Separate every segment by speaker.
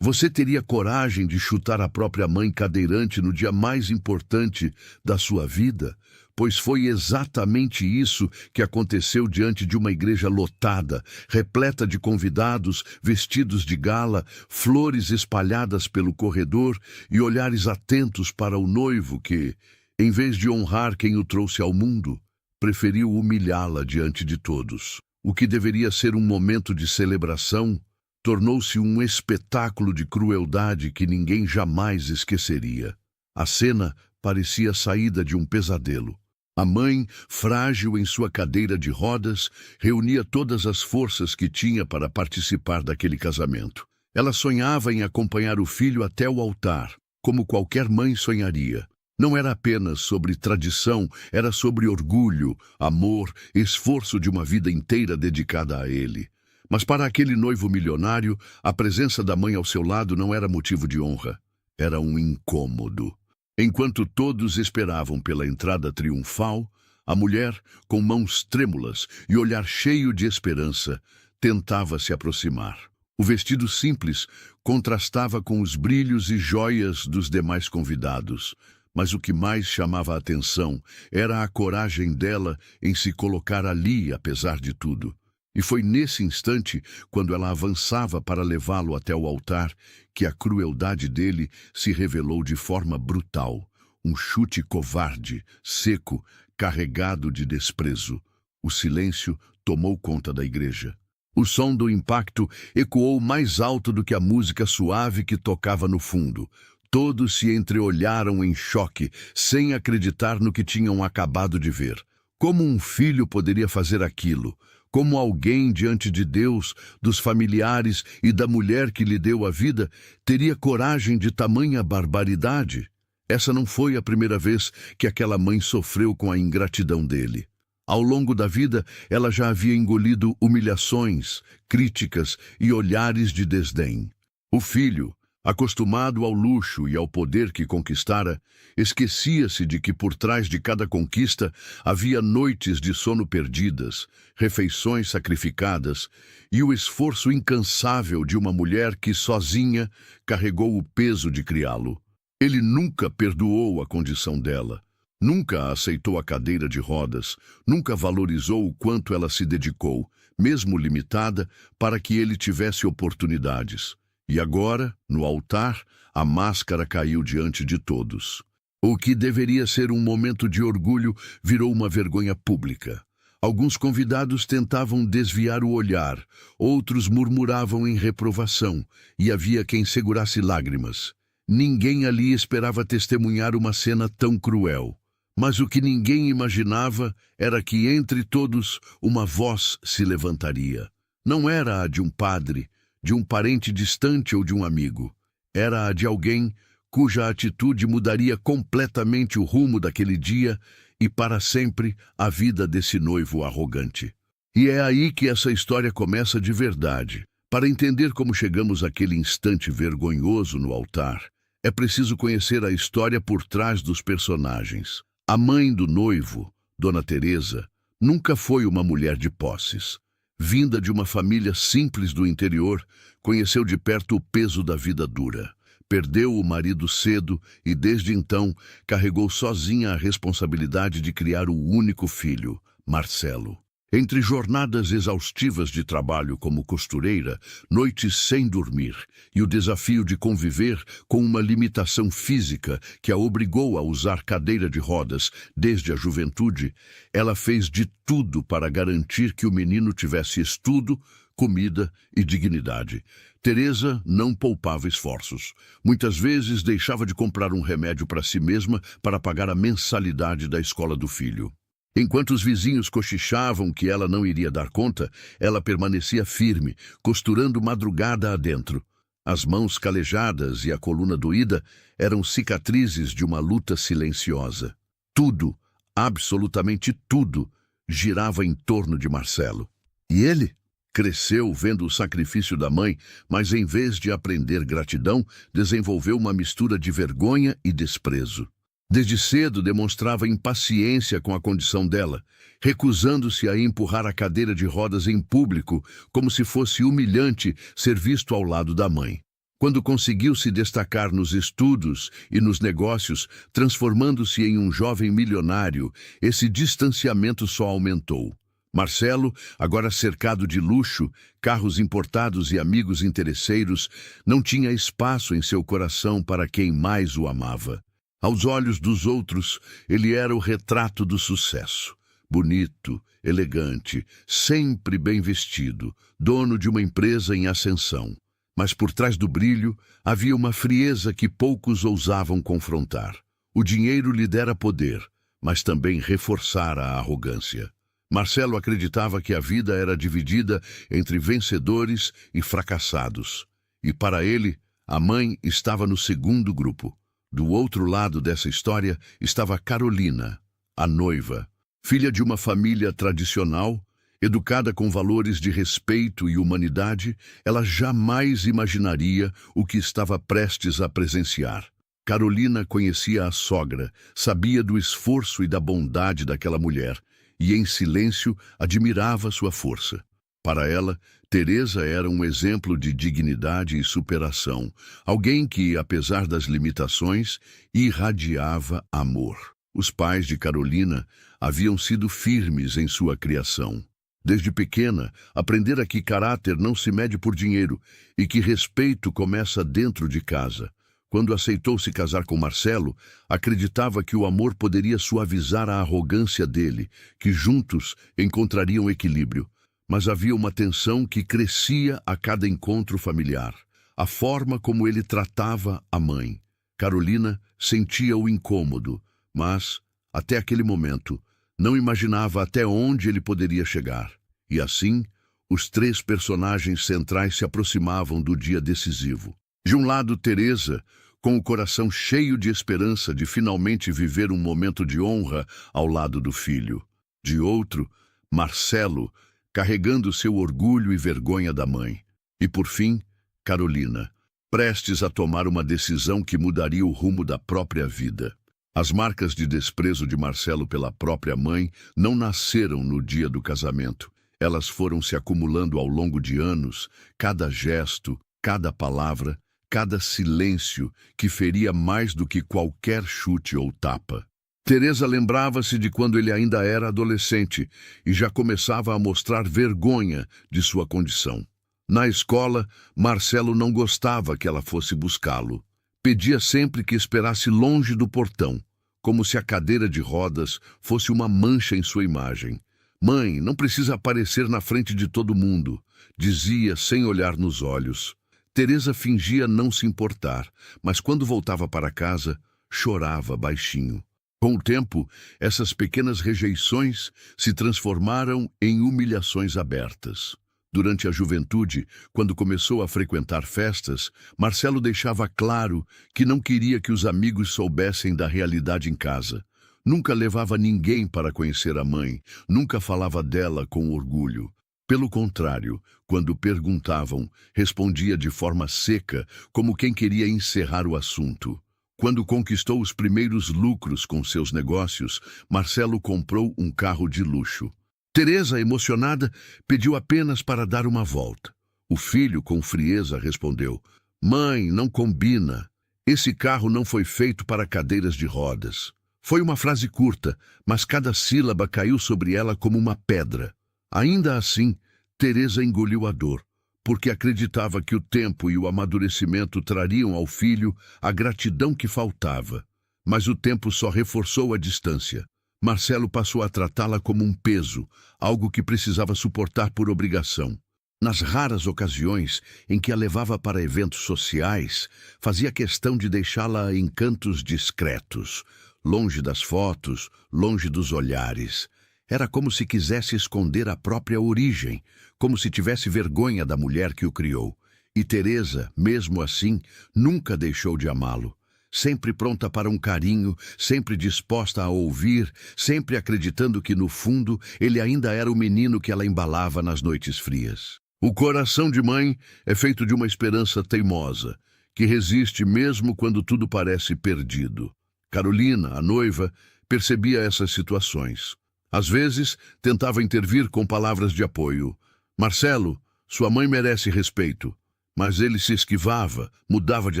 Speaker 1: Você teria coragem de chutar a própria mãe cadeirante no dia mais importante da sua vida? Pois foi exatamente isso que aconteceu diante de uma igreja lotada, repleta de convidados, vestidos de gala, flores espalhadas pelo corredor e olhares atentos para o noivo que, em vez de honrar quem o trouxe ao mundo, preferiu humilhá-la diante de todos. O que deveria ser um momento de celebração tornou-se um espetáculo de crueldade que ninguém jamais esqueceria. A cena parecia saída de um pesadelo. A mãe, frágil em sua cadeira de rodas, reunia todas as forças que tinha para participar daquele casamento. Ela sonhava em acompanhar o filho até o altar, como qualquer mãe sonharia. Não era apenas sobre tradição, era sobre orgulho, amor, esforço de uma vida inteira dedicada a ele. Mas para aquele noivo milionário, a presença da mãe ao seu lado não era motivo de honra. Era um incômodo. Enquanto todos esperavam pela entrada triunfal, a mulher, com mãos trêmulas e olhar cheio de esperança, tentava se aproximar. O vestido simples contrastava com os brilhos e joias dos demais convidados, mas o que mais chamava a atenção era a coragem dela em se colocar ali, apesar de tudo. E foi nesse instante, quando ela avançava para levá-lo até o altar, que a crueldade dele se revelou de forma brutal. Um chute covarde, seco, carregado de desprezo. O silêncio tomou conta da igreja. O som do impacto ecoou mais alto do que a música suave que tocava no fundo. Todos se entreolharam em choque, sem acreditar no que tinham acabado de ver. Como um filho poderia fazer aquilo? Como alguém diante de Deus, dos familiares e da mulher que lhe deu a vida, teria coragem de tamanha barbaridade? Essa não foi a primeira vez que aquela mãe sofreu com a ingratidão dele. Ao longo da vida, ela já havia engolido humilhações, críticas e olhares de desdém. O filho, acostumado ao luxo e ao poder que conquistara, esquecia-se de que por trás de cada conquista havia noites de sono perdidas, refeições sacrificadas e o esforço incansável de uma mulher que sozinha carregou o peso de criá-lo. Ele nunca perdoou a condição dela, nunca aceitou a cadeira de rodas, nunca valorizou o quanto ela se dedicou, mesmo limitada, para que ele tivesse oportunidades. E agora, no altar, a máscara caiu diante de todos. O que deveria ser um momento de orgulho virou uma vergonha pública. Alguns convidados tentavam desviar o olhar, outros murmuravam em reprovação, e havia quem segurasse lágrimas. Ninguém ali esperava testemunhar uma cena tão cruel. Mas o que ninguém imaginava era que entre todos uma voz se levantaria. Não era a de um padre, de um parente distante ou de um amigo. Era a de alguém cuja atitude mudaria completamente o rumo daquele dia e para sempre a vida desse noivo arrogante. E é aí que essa história começa de verdade. Para entender como chegamos àquele instante vergonhoso no altar, é preciso conhecer a história por trás dos personagens. A mãe do noivo, Dona Teresa, nunca foi uma mulher de posses. Vinda de uma família simples do interior, conheceu de perto o peso da vida dura. Perdeu o marido cedo e, desde então, carregou sozinha a responsabilidade de criar o único filho, Marcelo. Entre jornadas exaustivas de trabalho como costureira, noites sem dormir e o desafio de conviver com uma limitação física que a obrigou a usar cadeira de rodas desde a juventude, ela fez de tudo para garantir que o menino tivesse estudo, comida e dignidade. Teresa não poupava esforços. Muitas vezes deixava de comprar um remédio para si mesma para pagar a mensalidade da escola do filho. Enquanto os vizinhos cochichavam que ela não iria dar conta, ela permanecia firme, costurando madrugada adentro. As mãos calejadas e a coluna doída eram cicatrizes de uma luta silenciosa. Tudo, absolutamente tudo, girava em torno de Marcelo. E ele? Cresceu vendo o sacrifício da mãe, mas em vez de aprender gratidão, desenvolveu uma mistura de vergonha e desprezo. Desde cedo demonstrava impaciência com a condição dela, recusando-se a empurrar a cadeira de rodas em público, como se fosse humilhante ser visto ao lado da mãe. Quando conseguiu se destacar nos estudos e nos negócios, transformando-se em um jovem milionário, esse distanciamento só aumentou. Marcelo, agora cercado de luxo, carros importados e amigos interesseiros, não tinha espaço em seu coração para quem mais o amava. Aos olhos dos outros, ele era o retrato do sucesso. Bonito, elegante, sempre bem vestido, dono de uma empresa em ascensão. Mas por trás do brilho havia uma frieza que poucos ousavam confrontar. O dinheiro lhe dera poder, mas também reforçara a arrogância. Marcelo acreditava que a vida era dividida entre vencedores e fracassados. E para ele, a mãe estava no segundo grupo. Do outro lado dessa história estava Carolina, a noiva, filha de uma família tradicional. Educada com valores de respeito e humanidade, ela jamais imaginaria o que estava prestes a presenciar. Carolina conhecia a sogra, sabia do esforço e da bondade daquela mulher, e em silêncio admirava sua força. Para ela, Teresa era um exemplo de dignidade e superação, alguém que, apesar das limitações, irradiava amor. Os pais de Carolina haviam sido firmes em sua criação. Desde pequena, aprendera que caráter não se mede por dinheiro e que respeito começa dentro de casa. Quando aceitou se casar com Marcelo, acreditava que o amor poderia suavizar a arrogância dele, que juntos encontrariam equilíbrio. Mas havia uma tensão que crescia a cada encontro familiar. A forma como ele tratava a mãe. Carolina sentia o incômodo, mas, até aquele momento, não imaginava até onde ele poderia chegar. E assim, os três personagens centrais se aproximavam do dia decisivo. De um lado, Teresa, com o coração cheio de esperança de finalmente viver um momento de honra ao lado do filho. De outro, Marcelo, carregando seu orgulho e vergonha da mãe. E por fim, Carolina, prestes a tomar uma decisão que mudaria o rumo da própria vida. As marcas de desprezo de Marcelo pela própria mãe não nasceram no dia do casamento. Elas foram se acumulando ao longo de anos, cada gesto, cada palavra, cada silêncio que feria mais do que qualquer chute ou tapa. Teresa lembrava-se de quando ele ainda era adolescente e já começava a mostrar vergonha de sua condição. Na escola, Marcelo não gostava que ela fosse buscá-lo. Pedia sempre que esperasse longe do portão, como se a cadeira de rodas fosse uma mancha em sua imagem. «Mãe, não precisa aparecer na frente de todo mundo», dizia sem olhar nos olhos. Teresa fingia não se importar, mas quando voltava para casa, chorava baixinho. Com o tempo, essas pequenas rejeições se transformaram em humilhações abertas. Durante a juventude, quando começou a frequentar festas, Marcelo deixava claro que não queria que os amigos soubessem da realidade em casa. Nunca levava ninguém para conhecer a mãe, nunca falava dela com orgulho. Pelo contrário, quando perguntavam, respondia de forma seca, como quem queria encerrar o assunto. Quando conquistou os primeiros lucros com seus negócios, Marcelo comprou um carro de luxo. Teresa, emocionada, pediu apenas para dar uma volta. O filho, com frieza, respondeu: «Mãe, não combina. Esse carro não foi feito para cadeiras de rodas». Foi uma frase curta, mas cada sílaba caiu sobre ela como uma pedra. Ainda assim, Teresa engoliu a dor, porque acreditava que o tempo e o amadurecimento trariam ao filho a gratidão que faltava. Mas o tempo só reforçou a distância. Marcelo passou a tratá-la como um peso, algo que precisava suportar por obrigação. Nas raras ocasiões em que a levava para eventos sociais, fazia questão de deixá-la em cantos discretos, longe das fotos, longe dos olhares. Era como se quisesse esconder a própria origem, como se tivesse vergonha da mulher que o criou. E Teresa, mesmo assim, nunca deixou de amá-lo. Sempre pronta para um carinho, sempre disposta a ouvir, sempre acreditando que, no fundo, ele ainda era o menino que ela embalava nas noites frias. O coração de mãe é feito de uma esperança teimosa, que resiste mesmo quando tudo parece perdido. Carolina, a noiva, percebia essas situações. Às vezes, tentava intervir com palavras de apoio. «Marcelo, sua mãe merece respeito». Mas ele se esquivava, mudava de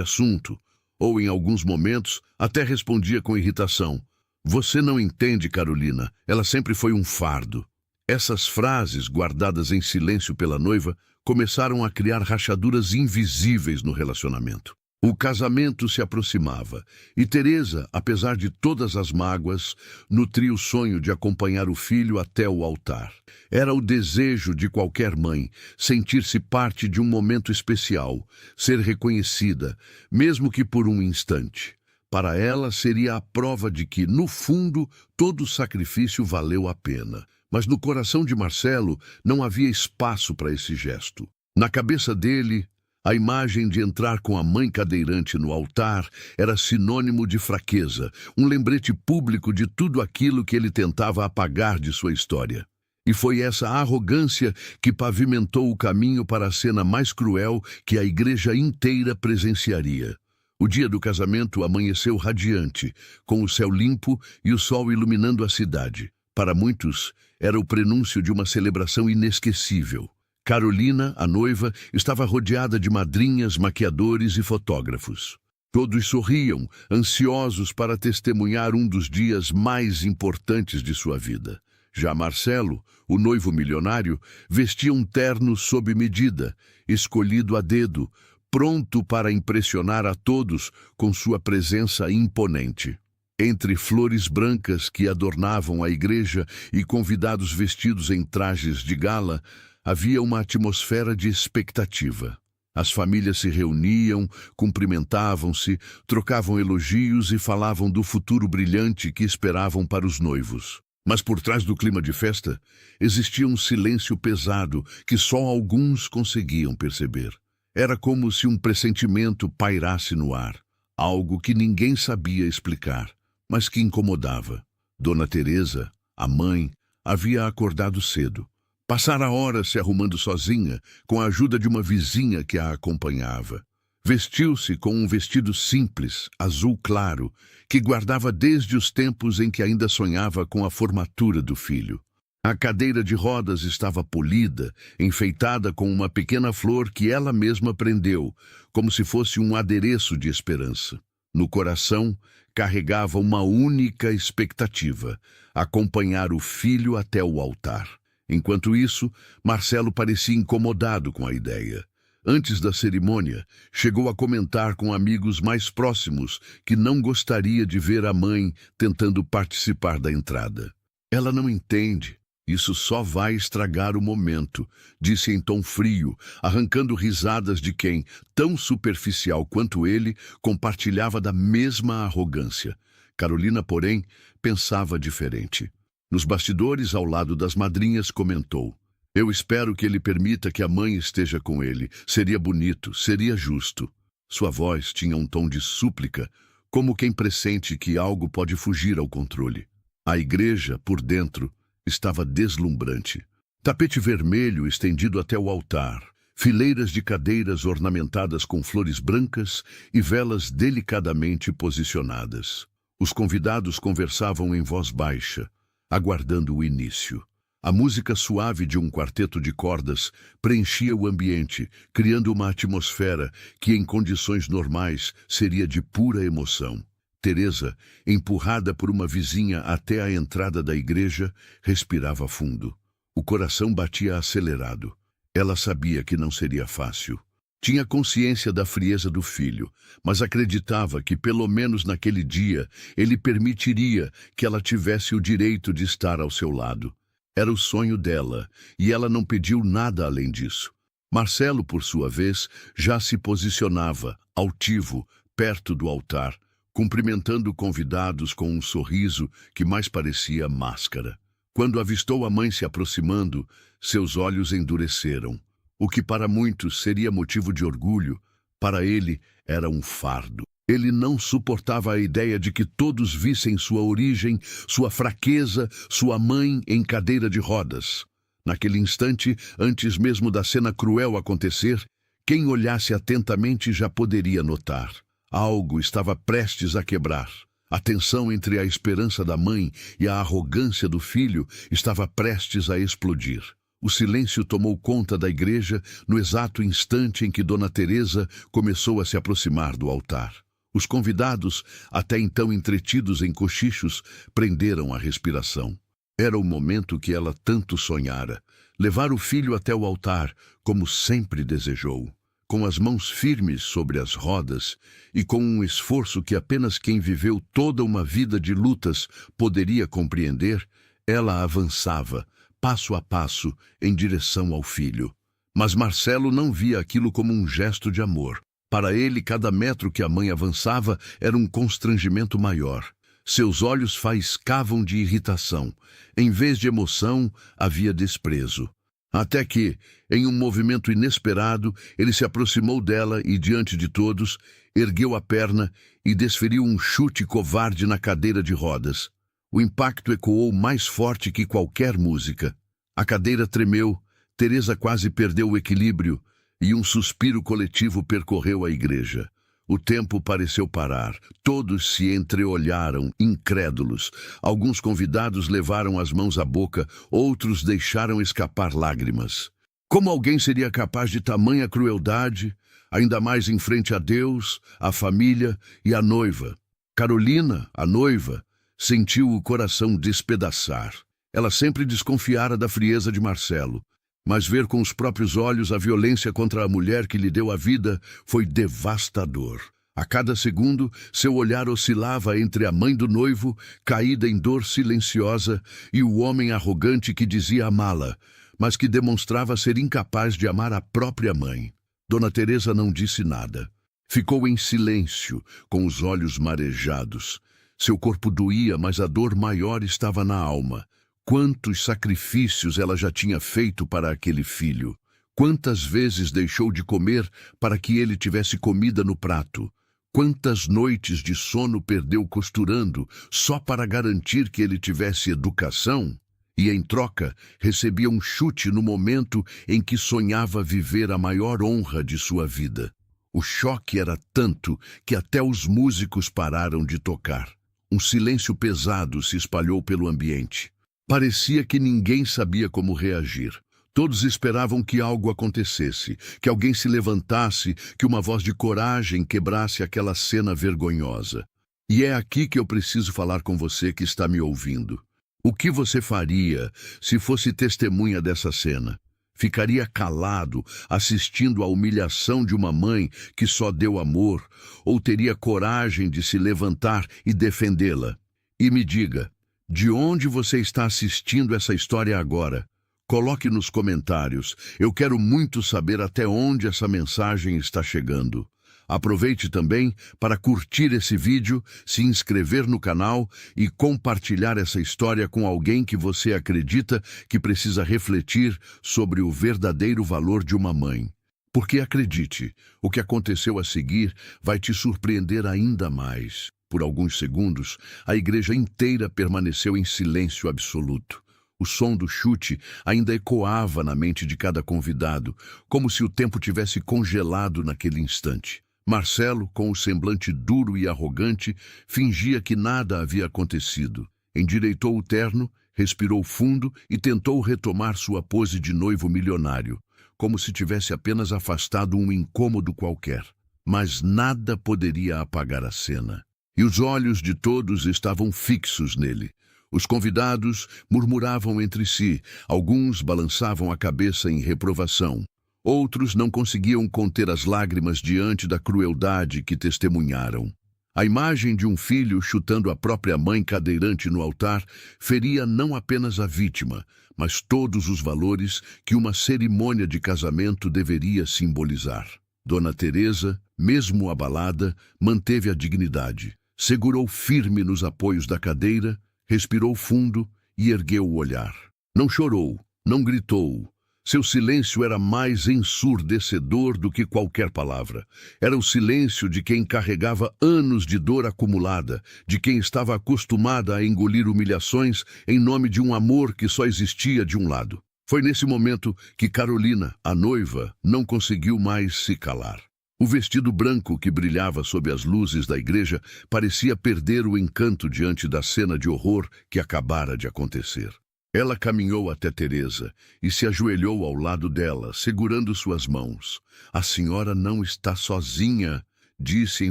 Speaker 1: assunto, ou em alguns momentos até respondia com irritação: "Você não entende, Carolina, ela sempre foi um fardo." Essas frases, guardadas em silêncio pela noiva, começaram a criar rachaduras invisíveis no relacionamento. O casamento se aproximava, e Teresa, apesar de todas as mágoas, nutria o sonho de acompanhar o filho até o altar. Era o desejo de qualquer mãe sentir-se parte de um momento especial, ser reconhecida, mesmo que por um instante. Para ela seria a prova de que, no fundo, todo o sacrifício valeu a pena. Mas no coração de Marcelo não havia espaço para esse gesto. Na cabeça dele, a imagem de entrar com a mãe cadeirante no altar era sinônimo de fraqueza, um lembrete público de tudo aquilo que ele tentava apagar de sua história. E foi essa arrogância que pavimentou o caminho para a cena mais cruel que a igreja inteira presenciaria. O dia do casamento amanheceu radiante, com o céu limpo e o sol iluminando a cidade. Para muitos, era o prenúncio de uma celebração inesquecível. Carolina, a noiva, estava rodeada de madrinhas, maquiadores e fotógrafos. Todos sorriam, ansiosos para testemunhar um dos dias mais importantes de sua vida. Já Marcelo, o noivo milionário, vestia um terno sob medida, escolhido a dedo, pronto para impressionar a todos com sua presença imponente. Entre flores brancas que adornavam a igreja e convidados vestidos em trajes de gala, havia uma atmosfera de expectativa. As famílias se reuniam, cumprimentavam-se, trocavam elogios e falavam do futuro brilhante que esperavam para os noivos. Mas por trás do clima de festa, existia um silêncio pesado que só alguns conseguiam perceber. Era como se um pressentimento pairasse no ar, algo que ninguém sabia explicar, mas que incomodava. Dona Teresa, a mãe, havia acordado cedo. Passara horas se arrumando sozinha, com a ajuda de uma vizinha que a acompanhava. Vestiu-se com um vestido simples, azul claro, que guardava desde os tempos em que ainda sonhava com a formatura do filho. A cadeira de rodas estava polida, enfeitada com uma pequena flor que ela mesma prendeu, como se fosse um adereço de esperança. No coração, carregava uma única expectativa: acompanhar o filho até o altar. Enquanto isso, Marcelo parecia incomodado com a ideia. Antes da cerimônia, chegou a comentar com amigos mais próximos que não gostaria de ver a mãe tentando participar da entrada. "Ela não entende. Isso só vai estragar o momento", disse em tom frio, arrancando risadas de quem, tão superficial quanto ele, compartilhava da mesma arrogância. Carolina, porém, pensava diferente. Nos bastidores, ao lado das madrinhas, comentou: "Eu espero que ele permita que a mãe esteja com ele. Seria bonito, seria justo." Sua voz tinha um tom de súplica, como quem pressente que algo pode fugir ao controle. A igreja, por dentro, estava deslumbrante. Tapete vermelho estendido até o altar, fileiras de cadeiras ornamentadas com flores brancas e velas delicadamente posicionadas. Os convidados conversavam em voz baixa, aguardando o início. A música suave de um quarteto de cordas preenchia o ambiente, criando uma atmosfera que, em condições normais, seria de pura emoção. Teresa, empurrada por uma vizinha até a entrada da igreja, respirava fundo. O coração batia acelerado. Ela sabia que não seria fácil. Tinha consciência da frieza do filho, mas acreditava que, pelo menos naquele dia, ele permitiria que ela tivesse o direito de estar ao seu lado. Era o sonho dela, e ela não pediu nada além disso. Marcelo, por sua vez, já se posicionava, altivo, perto do altar, cumprimentando convidados com um sorriso que mais parecia máscara. Quando avistou a mãe se aproximando, seus olhos endureceram. O que para muitos seria motivo de orgulho, para ele era um fardo. Ele não suportava a ideia de que todos vissem sua origem, sua fraqueza, sua mãe em cadeira de rodas. Naquele instante, antes mesmo da cena cruel acontecer, quem olhasse atentamente já poderia notar. Algo estava prestes a quebrar. A tensão entre a esperança da mãe e a arrogância do filho estava prestes a explodir. O silêncio tomou conta da igreja no exato instante em que Dona Teresa começou a se aproximar do altar. Os convidados, até então entretidos em cochichos, prenderam a respiração. Era o momento que ela tanto sonhara, levar o filho até o altar, como sempre desejou. Com as mãos firmes sobre as rodas e com um esforço que apenas quem viveu toda uma vida de lutas poderia compreender, ela avançava, passo a passo, em direção ao filho. Mas Marcelo não via aquilo como um gesto de amor. Para ele, cada metro que a mãe avançava era um constrangimento maior. Seus olhos faiscavam de irritação. Em vez de emoção, havia desprezo. Até que, em um movimento inesperado, ele se aproximou dela e, diante de todos, ergueu a perna e desferiu um chute covarde na cadeira de rodas. O impacto ecoou mais forte que qualquer música. A cadeira tremeu, Teresa quase perdeu o equilíbrio e um suspiro coletivo percorreu a igreja. O tempo pareceu parar. Todos se entreolharam, incrédulos. Alguns convidados levaram as mãos à boca, outros deixaram escapar lágrimas. Como alguém seria capaz de tamanha crueldade, ainda mais em frente a Deus, a família e a noiva? Carolina, a noiva, sentiu o coração despedaçar. Ela sempre desconfiara da frieza de Marcelo, mas ver com os próprios olhos a violência contra a mulher que lhe deu a vida foi devastador. A cada segundo, seu olhar oscilava entre a mãe do noivo, caída em dor silenciosa, e o homem arrogante que dizia amá-la, mas que demonstrava ser incapaz de amar a própria mãe. Dona Teresa não disse nada. Ficou em silêncio, com os olhos marejados. Seu corpo doía, mas a dor maior estava na alma. Quantos sacrifícios ela já tinha feito para aquele filho? Quantas vezes deixou de comer para que ele tivesse comida no prato? Quantas noites de sono perdeu costurando só para garantir que ele tivesse educação? E, em troca, recebia um chute no momento em que sonhava viver a maior honra de sua vida. O choque era tanto que até os músicos pararam de tocar. Um silêncio pesado se espalhou pelo ambiente. Parecia que ninguém sabia como reagir. Todos esperavam que algo acontecesse, que alguém se levantasse, que uma voz de coragem quebrasse aquela cena vergonhosa. E é aqui que eu preciso falar com você que está me ouvindo. O que você faria se fosse testemunha dessa cena? Ficaria calado, assistindo à humilhação de uma mãe que só deu amor, ou teria coragem de se levantar e defendê-la? E me diga, de onde você está assistindo essa história agora? Coloque nos comentários. Eu quero muito saber até onde essa mensagem está chegando. Aproveite também para curtir esse vídeo, se inscrever no canal e compartilhar essa história com alguém que você acredita que precisa refletir sobre o verdadeiro valor de uma mãe. Porque acredite, o que aconteceu a seguir vai te surpreender ainda mais. Por alguns segundos, a igreja inteira permaneceu em silêncio absoluto. O som do chute ainda ecoava na mente de cada convidado, como se o tempo tivesse congelado naquele instante. Marcelo, com o semblante duro e arrogante, fingia que nada havia acontecido. Endireitou o terno, respirou fundo e tentou retomar sua pose de noivo milionário, como se tivesse apenas afastado um incômodo qualquer. Mas nada poderia apagar a cena. E os olhos de todos estavam fixos nele. Os convidados murmuravam entre si, alguns balançavam a cabeça em reprovação. Outros não conseguiam conter as lágrimas diante da crueldade que testemunharam. A imagem de um filho chutando a própria mãe cadeirante no altar feria não apenas a vítima, mas todos os valores que uma cerimônia de casamento deveria simbolizar. Dona Teresa, mesmo abalada, manteve a dignidade. Segurou firme nos apoios da cadeira, respirou fundo e ergueu o olhar. Não chorou, não gritou. Seu silêncio era mais ensurdecedor do que qualquer palavra. Era o silêncio de quem carregava anos de dor acumulada, de quem estava acostumada a engolir humilhações em nome de um amor que só existia de um lado. Foi nesse momento que Carolina, a noiva, não conseguiu mais se calar. O vestido branco que brilhava sob as luzes da igreja parecia perder o encanto diante da cena de horror que acabara de acontecer. Ela caminhou até Teresa e se ajoelhou ao lado dela, segurando suas mãos. A senhora não está sozinha, disse em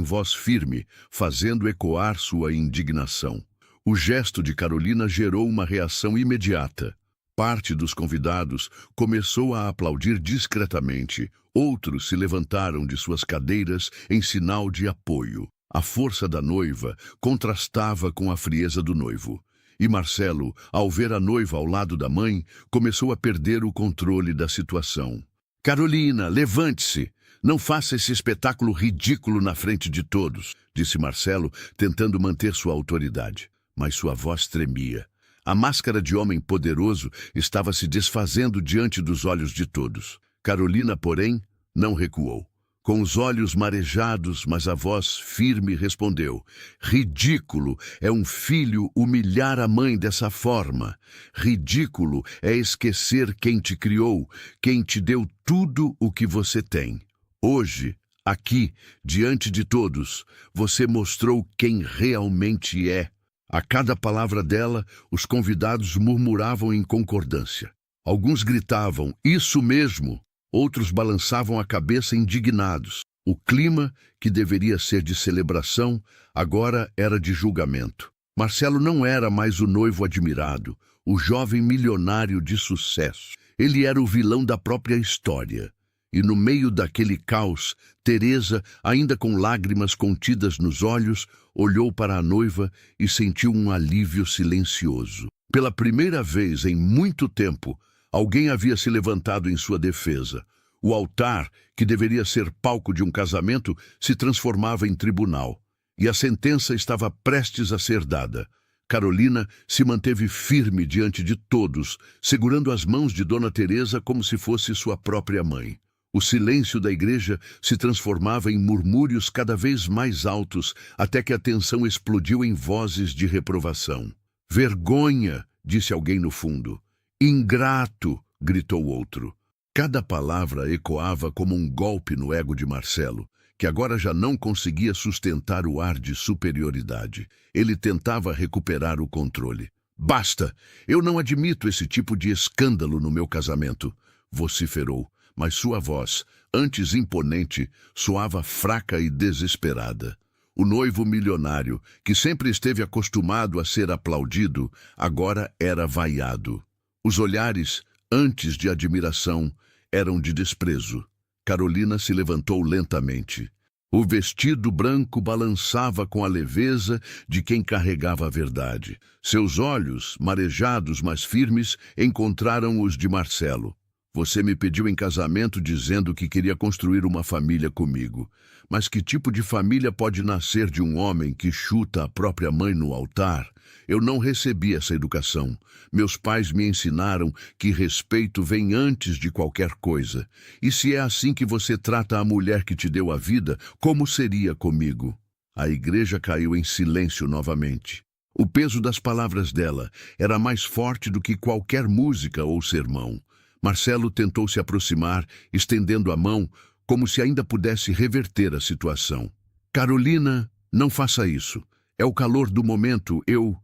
Speaker 1: voz firme, fazendo ecoar sua indignação. O gesto de Carolina gerou uma reação imediata. Parte dos convidados começou a aplaudir discretamente. Outros se levantaram de suas cadeiras em sinal de apoio. A força da noiva contrastava com a frieza do noivo. E Marcelo, ao ver a noiva ao lado da mãe, começou a perder o controle da situação. Carolina, levante-se! Não faça esse espetáculo ridículo na frente de todos, disse Marcelo, tentando manter sua autoridade. Mas sua voz tremia. A máscara de homem poderoso estava se desfazendo diante dos olhos de todos. Carolina, porém, não recuou. Com os olhos marejados, mas a voz firme respondeu: ridículo é um filho humilhar a mãe dessa forma. Ridículo é esquecer quem te criou, quem te deu tudo o que você tem. Hoje, aqui, diante de todos, você mostrou quem realmente é. A cada palavra dela, os convidados murmuravam em concordância. Alguns gritavam, isso mesmo! Outros balançavam a cabeça indignados. O clima, que deveria ser de celebração, agora era de julgamento. Marcelo não era mais o noivo admirado, o jovem milionário de sucesso. Ele era o vilão da própria história. E no meio daquele caos, Teresa, ainda com lágrimas contidas nos olhos, olhou para a noiva e sentiu um alívio silencioso. Pela primeira vez em muito tempo, alguém havia se levantado em sua defesa. O altar, que deveria ser palco de um casamento, se transformava em tribunal. E a sentença estava prestes a ser dada. Carolina se manteve firme diante de todos, segurando as mãos de Dona Teresa como se fosse sua própria mãe. O silêncio da igreja se transformava em murmúrios cada vez mais altos, até que a tensão explodiu em vozes de reprovação. Vergonha, disse alguém no fundo. Ingrato, gritou outro. Cada palavra ecoava como um golpe no ego de Marcelo, que agora já não conseguia sustentar o ar de superioridade. Ele tentava recuperar o controle. Basta! Eu não admito esse tipo de escândalo no meu casamento, vociferou, mas sua voz, antes imponente, soava fraca e desesperada. O noivo milionário, que sempre esteve acostumado a ser aplaudido, agora era vaiado. Os olhares, antes de admiração, eram de desprezo. Carolina se levantou lentamente. O vestido branco balançava com a leveza de quem carregava a verdade. Seus olhos, marejados mas firmes, encontraram os de Marcelo. Você me pediu em casamento dizendo que queria construir uma família comigo. Mas que tipo de família pode nascer de um homem que chuta a própria mãe no altar? Eu não recebi essa educação. Meus pais me ensinaram que respeito vem antes de qualquer coisa. E se é assim que você trata a mulher que te deu a vida, como seria comigo? A igreja caiu em silêncio novamente. O peso das palavras dela era mais forte do que qualquer música ou sermão. Marcelo tentou se aproximar, estendendo a mão, como se ainda pudesse reverter a situação. Carolina, não faça isso. É o calor do momento, eu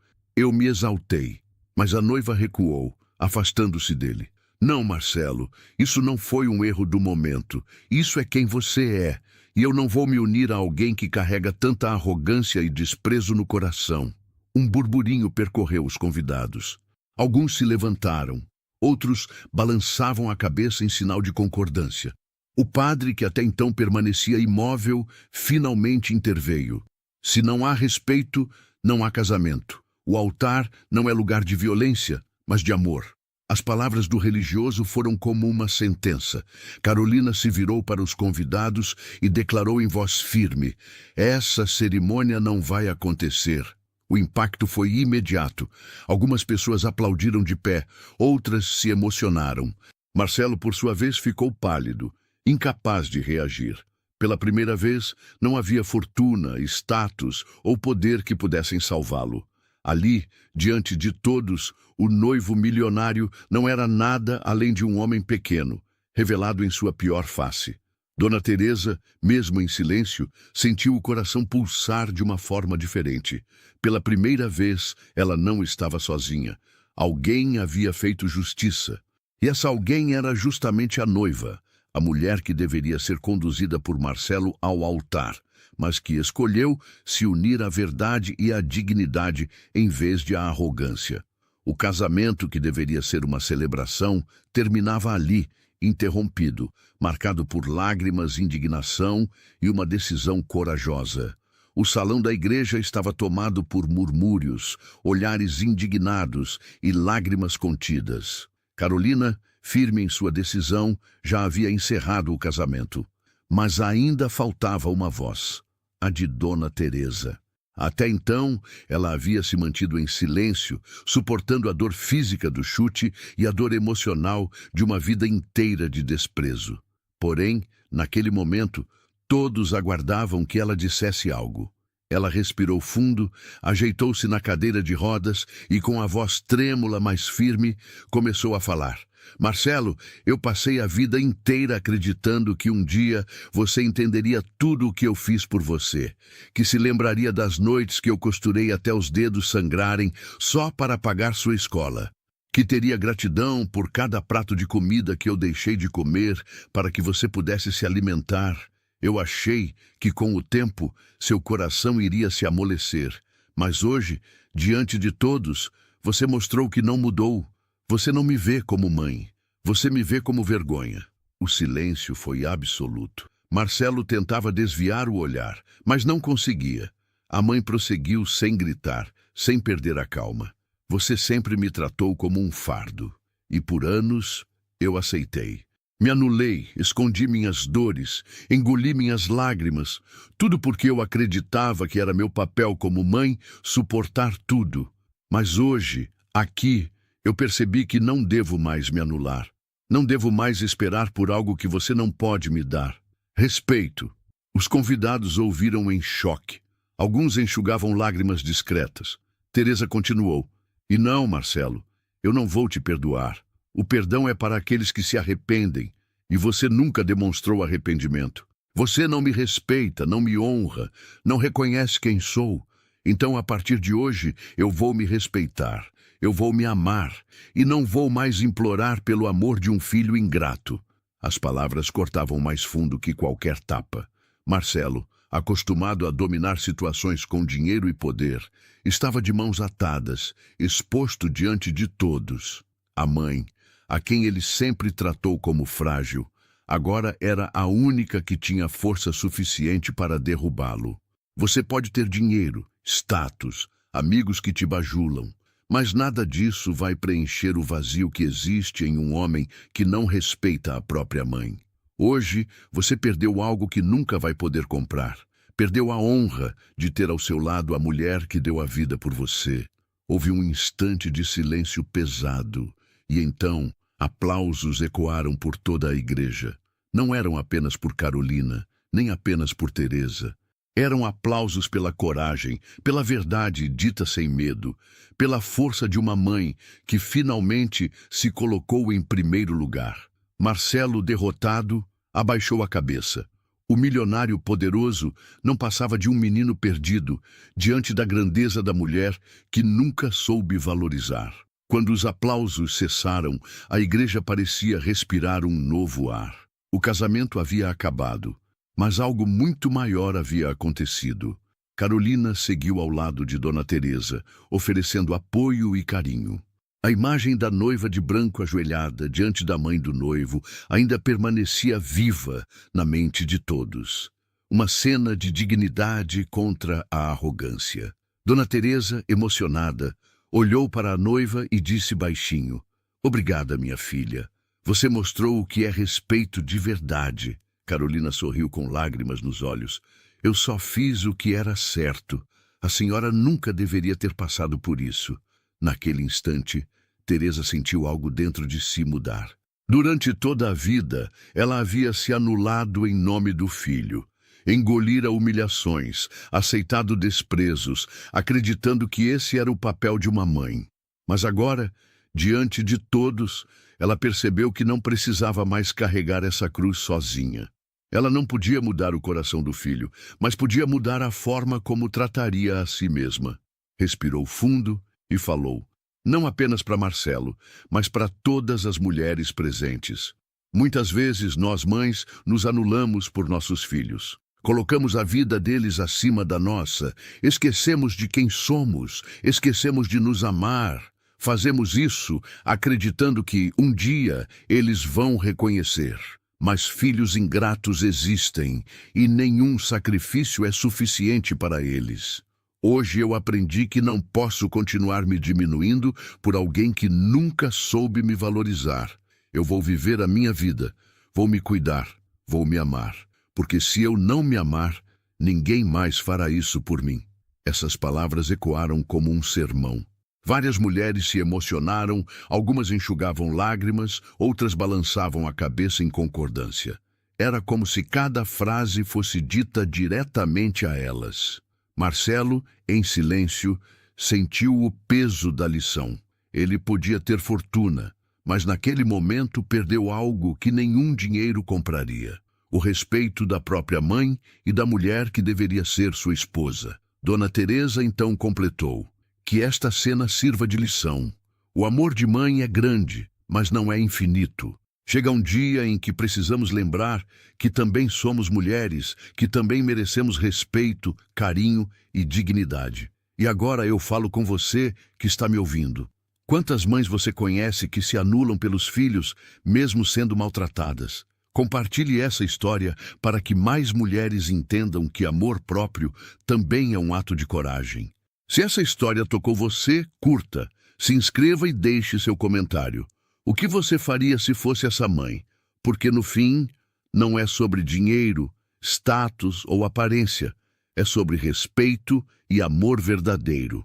Speaker 1: me exaltei. Mas a noiva recuou, afastando-se dele. Não, Marcelo, isso não foi um erro do momento. Isso é quem você é. E eu não vou me unir a alguém que carrega tanta arrogância e desprezo no coração. Um burburinho percorreu os convidados. Alguns se levantaram. Outros balançavam a cabeça em sinal de concordância. O padre, que até então permanecia imóvel, finalmente interveio. Se não há respeito, não há casamento. O altar não é lugar de violência, mas de amor. As palavras do religioso foram como uma sentença. Carolina se virou para os convidados e declarou em voz firme: essa cerimônia não vai acontecer. O impacto foi imediato. Algumas pessoas aplaudiram de pé, outras se emocionaram. Marcelo, por sua vez, ficou pálido, incapaz de reagir. Pela primeira vez, não havia fortuna, status ou poder que pudessem salvá-lo. Ali, diante de todos, o noivo milionário não era nada além de um homem pequeno, revelado em sua pior face. Dona Teresa, mesmo em silêncio, sentiu o coração pulsar de uma forma diferente. Pela primeira vez, ela não estava sozinha. Alguém havia feito justiça. E essa alguém era justamente a noiva, a mulher que deveria ser conduzida por Marcelo ao altar, mas que escolheu se unir à verdade e à dignidade em vez de à arrogância. O casamento, que deveria ser uma celebração, terminava ali, interrompido, marcado por lágrimas, indignação e uma decisão corajosa. O salão da igreja estava tomado por murmúrios, olhares indignados e lágrimas contidas. Carolina, firme em sua decisão, já havia encerrado o casamento. Mas ainda faltava uma voz, a de Dona Teresa. Até então, ela havia se mantido em silêncio, suportando a dor física do chute e a dor emocional de uma vida inteira de desprezo. Porém, naquele momento, todos aguardavam que ela dissesse algo. Ela respirou fundo, ajeitou-se na cadeira de rodas e, com a voz trêmula, mas firme, começou a falar. Marcelo, eu passei a vida inteira acreditando que um dia você entenderia tudo o que eu fiz por você, que se lembraria das noites que eu costurei até os dedos sangrarem só para pagar sua escola, que teria gratidão por cada prato de comida que eu deixei de comer para que você pudesse se alimentar. Eu achei que, com o tempo, seu coração iria se amolecer, mas hoje, diante de todos, você mostrou que não mudou. Você não me vê como mãe, você me vê como vergonha. O silêncio foi absoluto. Marcelo tentava desviar o olhar, mas não conseguia. A mãe prosseguiu sem gritar, sem perder a calma. Você sempre me tratou como um fardo, e por anos eu aceitei. Me anulei, escondi minhas dores, engoli minhas lágrimas, tudo porque eu acreditava que era meu papel como mãe suportar tudo. Mas hoje, aqui, eu percebi que não devo mais me anular. Não devo mais esperar por algo que você não pode me dar. Respeito. Os convidados ouviram em choque. Alguns enxugavam lágrimas discretas. Teresa continuou. E não, Marcelo, eu não vou te perdoar. O perdão é para aqueles que se arrependem. E você nunca demonstrou arrependimento. Você não me respeita, não me honra, não reconhece quem sou. Então, a partir de hoje, eu vou me respeitar. Eu vou me amar e não vou mais implorar pelo amor de um filho ingrato. As palavras cortavam mais fundo que qualquer tapa. Marcelo, acostumado a dominar situações com dinheiro e poder, estava de mãos atadas, exposto diante de todos. A mãe, a quem ele sempre tratou como frágil, agora era a única que tinha força suficiente para derrubá-lo. Você pode ter dinheiro, status, amigos que te bajulam, mas nada disso vai preencher o vazio que existe em um homem que não respeita a própria mãe. Hoje, você perdeu algo que nunca vai poder comprar. Perdeu a honra de ter ao seu lado a mulher que deu a vida por você. Houve um instante de silêncio pesado, e então aplausos ecoaram por toda a igreja. Não eram apenas por Carolina, nem apenas por Teresa. Eram aplausos pela coragem, pela verdade dita sem medo, pela força de uma mãe que finalmente se colocou em primeiro lugar. Marcelo, derrotado, abaixou a cabeça. O milionário poderoso não passava de um menino perdido diante da grandeza da mulher que nunca soube valorizar. Quando os aplausos cessaram, a igreja parecia respirar um novo ar. O casamento havia acabado. Mas algo muito maior havia acontecido. Carolina seguiu ao lado de Dona Teresa, oferecendo apoio e carinho. A imagem da noiva de branco ajoelhada diante da mãe do noivo ainda permanecia viva na mente de todos. Uma cena de dignidade contra a arrogância. Dona Teresa, emocionada, olhou para a noiva e disse baixinho: "Obrigada, minha filha. Você mostrou o que é respeito de verdade." Carolina sorriu com lágrimas nos olhos. "Eu só fiz o que era certo. A senhora nunca deveria ter passado por isso." Naquele instante, Teresa sentiu algo dentro de si mudar. Durante toda a vida, ela havia se anulado em nome do filho. Engolira humilhações, aceitado desprezos, acreditando que esse era o papel de uma mãe. Mas agora, diante de todos, ela percebeu que não precisava mais carregar essa cruz sozinha. Ela não podia mudar o coração do filho, mas podia mudar a forma como trataria a si mesma. Respirou fundo e falou: Não apenas para Marcelo, mas para todas as mulheres presentes. Muitas vezes nós, mães, nos anulamos por nossos filhos. Colocamos a vida deles acima da nossa, esquecemos de quem somos, esquecemos de nos amar. Fazemos isso acreditando que um dia eles vão reconhecer. Mas filhos ingratos existem e nenhum sacrifício é suficiente para eles. Hoje eu aprendi que não posso continuar me diminuindo por alguém que nunca soube me valorizar. Eu vou viver a minha vida, vou me cuidar, vou me amar. Porque se eu não me amar, ninguém mais fará isso por mim. Essas palavras ecoaram como um sermão. Várias mulheres se emocionaram, algumas enxugavam lágrimas, outras balançavam a cabeça em concordância. Era como se cada frase fosse dita diretamente a elas. Marcelo, em silêncio, sentiu o peso da lição. Ele podia ter fortuna, mas naquele momento perdeu algo que nenhum dinheiro compraria. O respeito da própria mãe e da mulher que deveria ser sua esposa. Dona Teresa então completou: que esta cena sirva de lição. O amor de mãe é grande, mas não é infinito. Chega um dia em que precisamos lembrar que também somos mulheres, que também merecemos respeito, carinho e dignidade. E agora eu falo com você que está me ouvindo. Quantas mães você conhece que se anulam pelos filhos, mesmo sendo maltratadas? Compartilhe essa história para que mais mulheres entendam que amor próprio também é um ato de coragem. Se essa história tocou você, curta, se inscreva e deixe seu comentário. O que você faria se fosse essa mãe? Porque no fim, não é sobre dinheiro, status ou aparência. É sobre respeito e amor verdadeiro.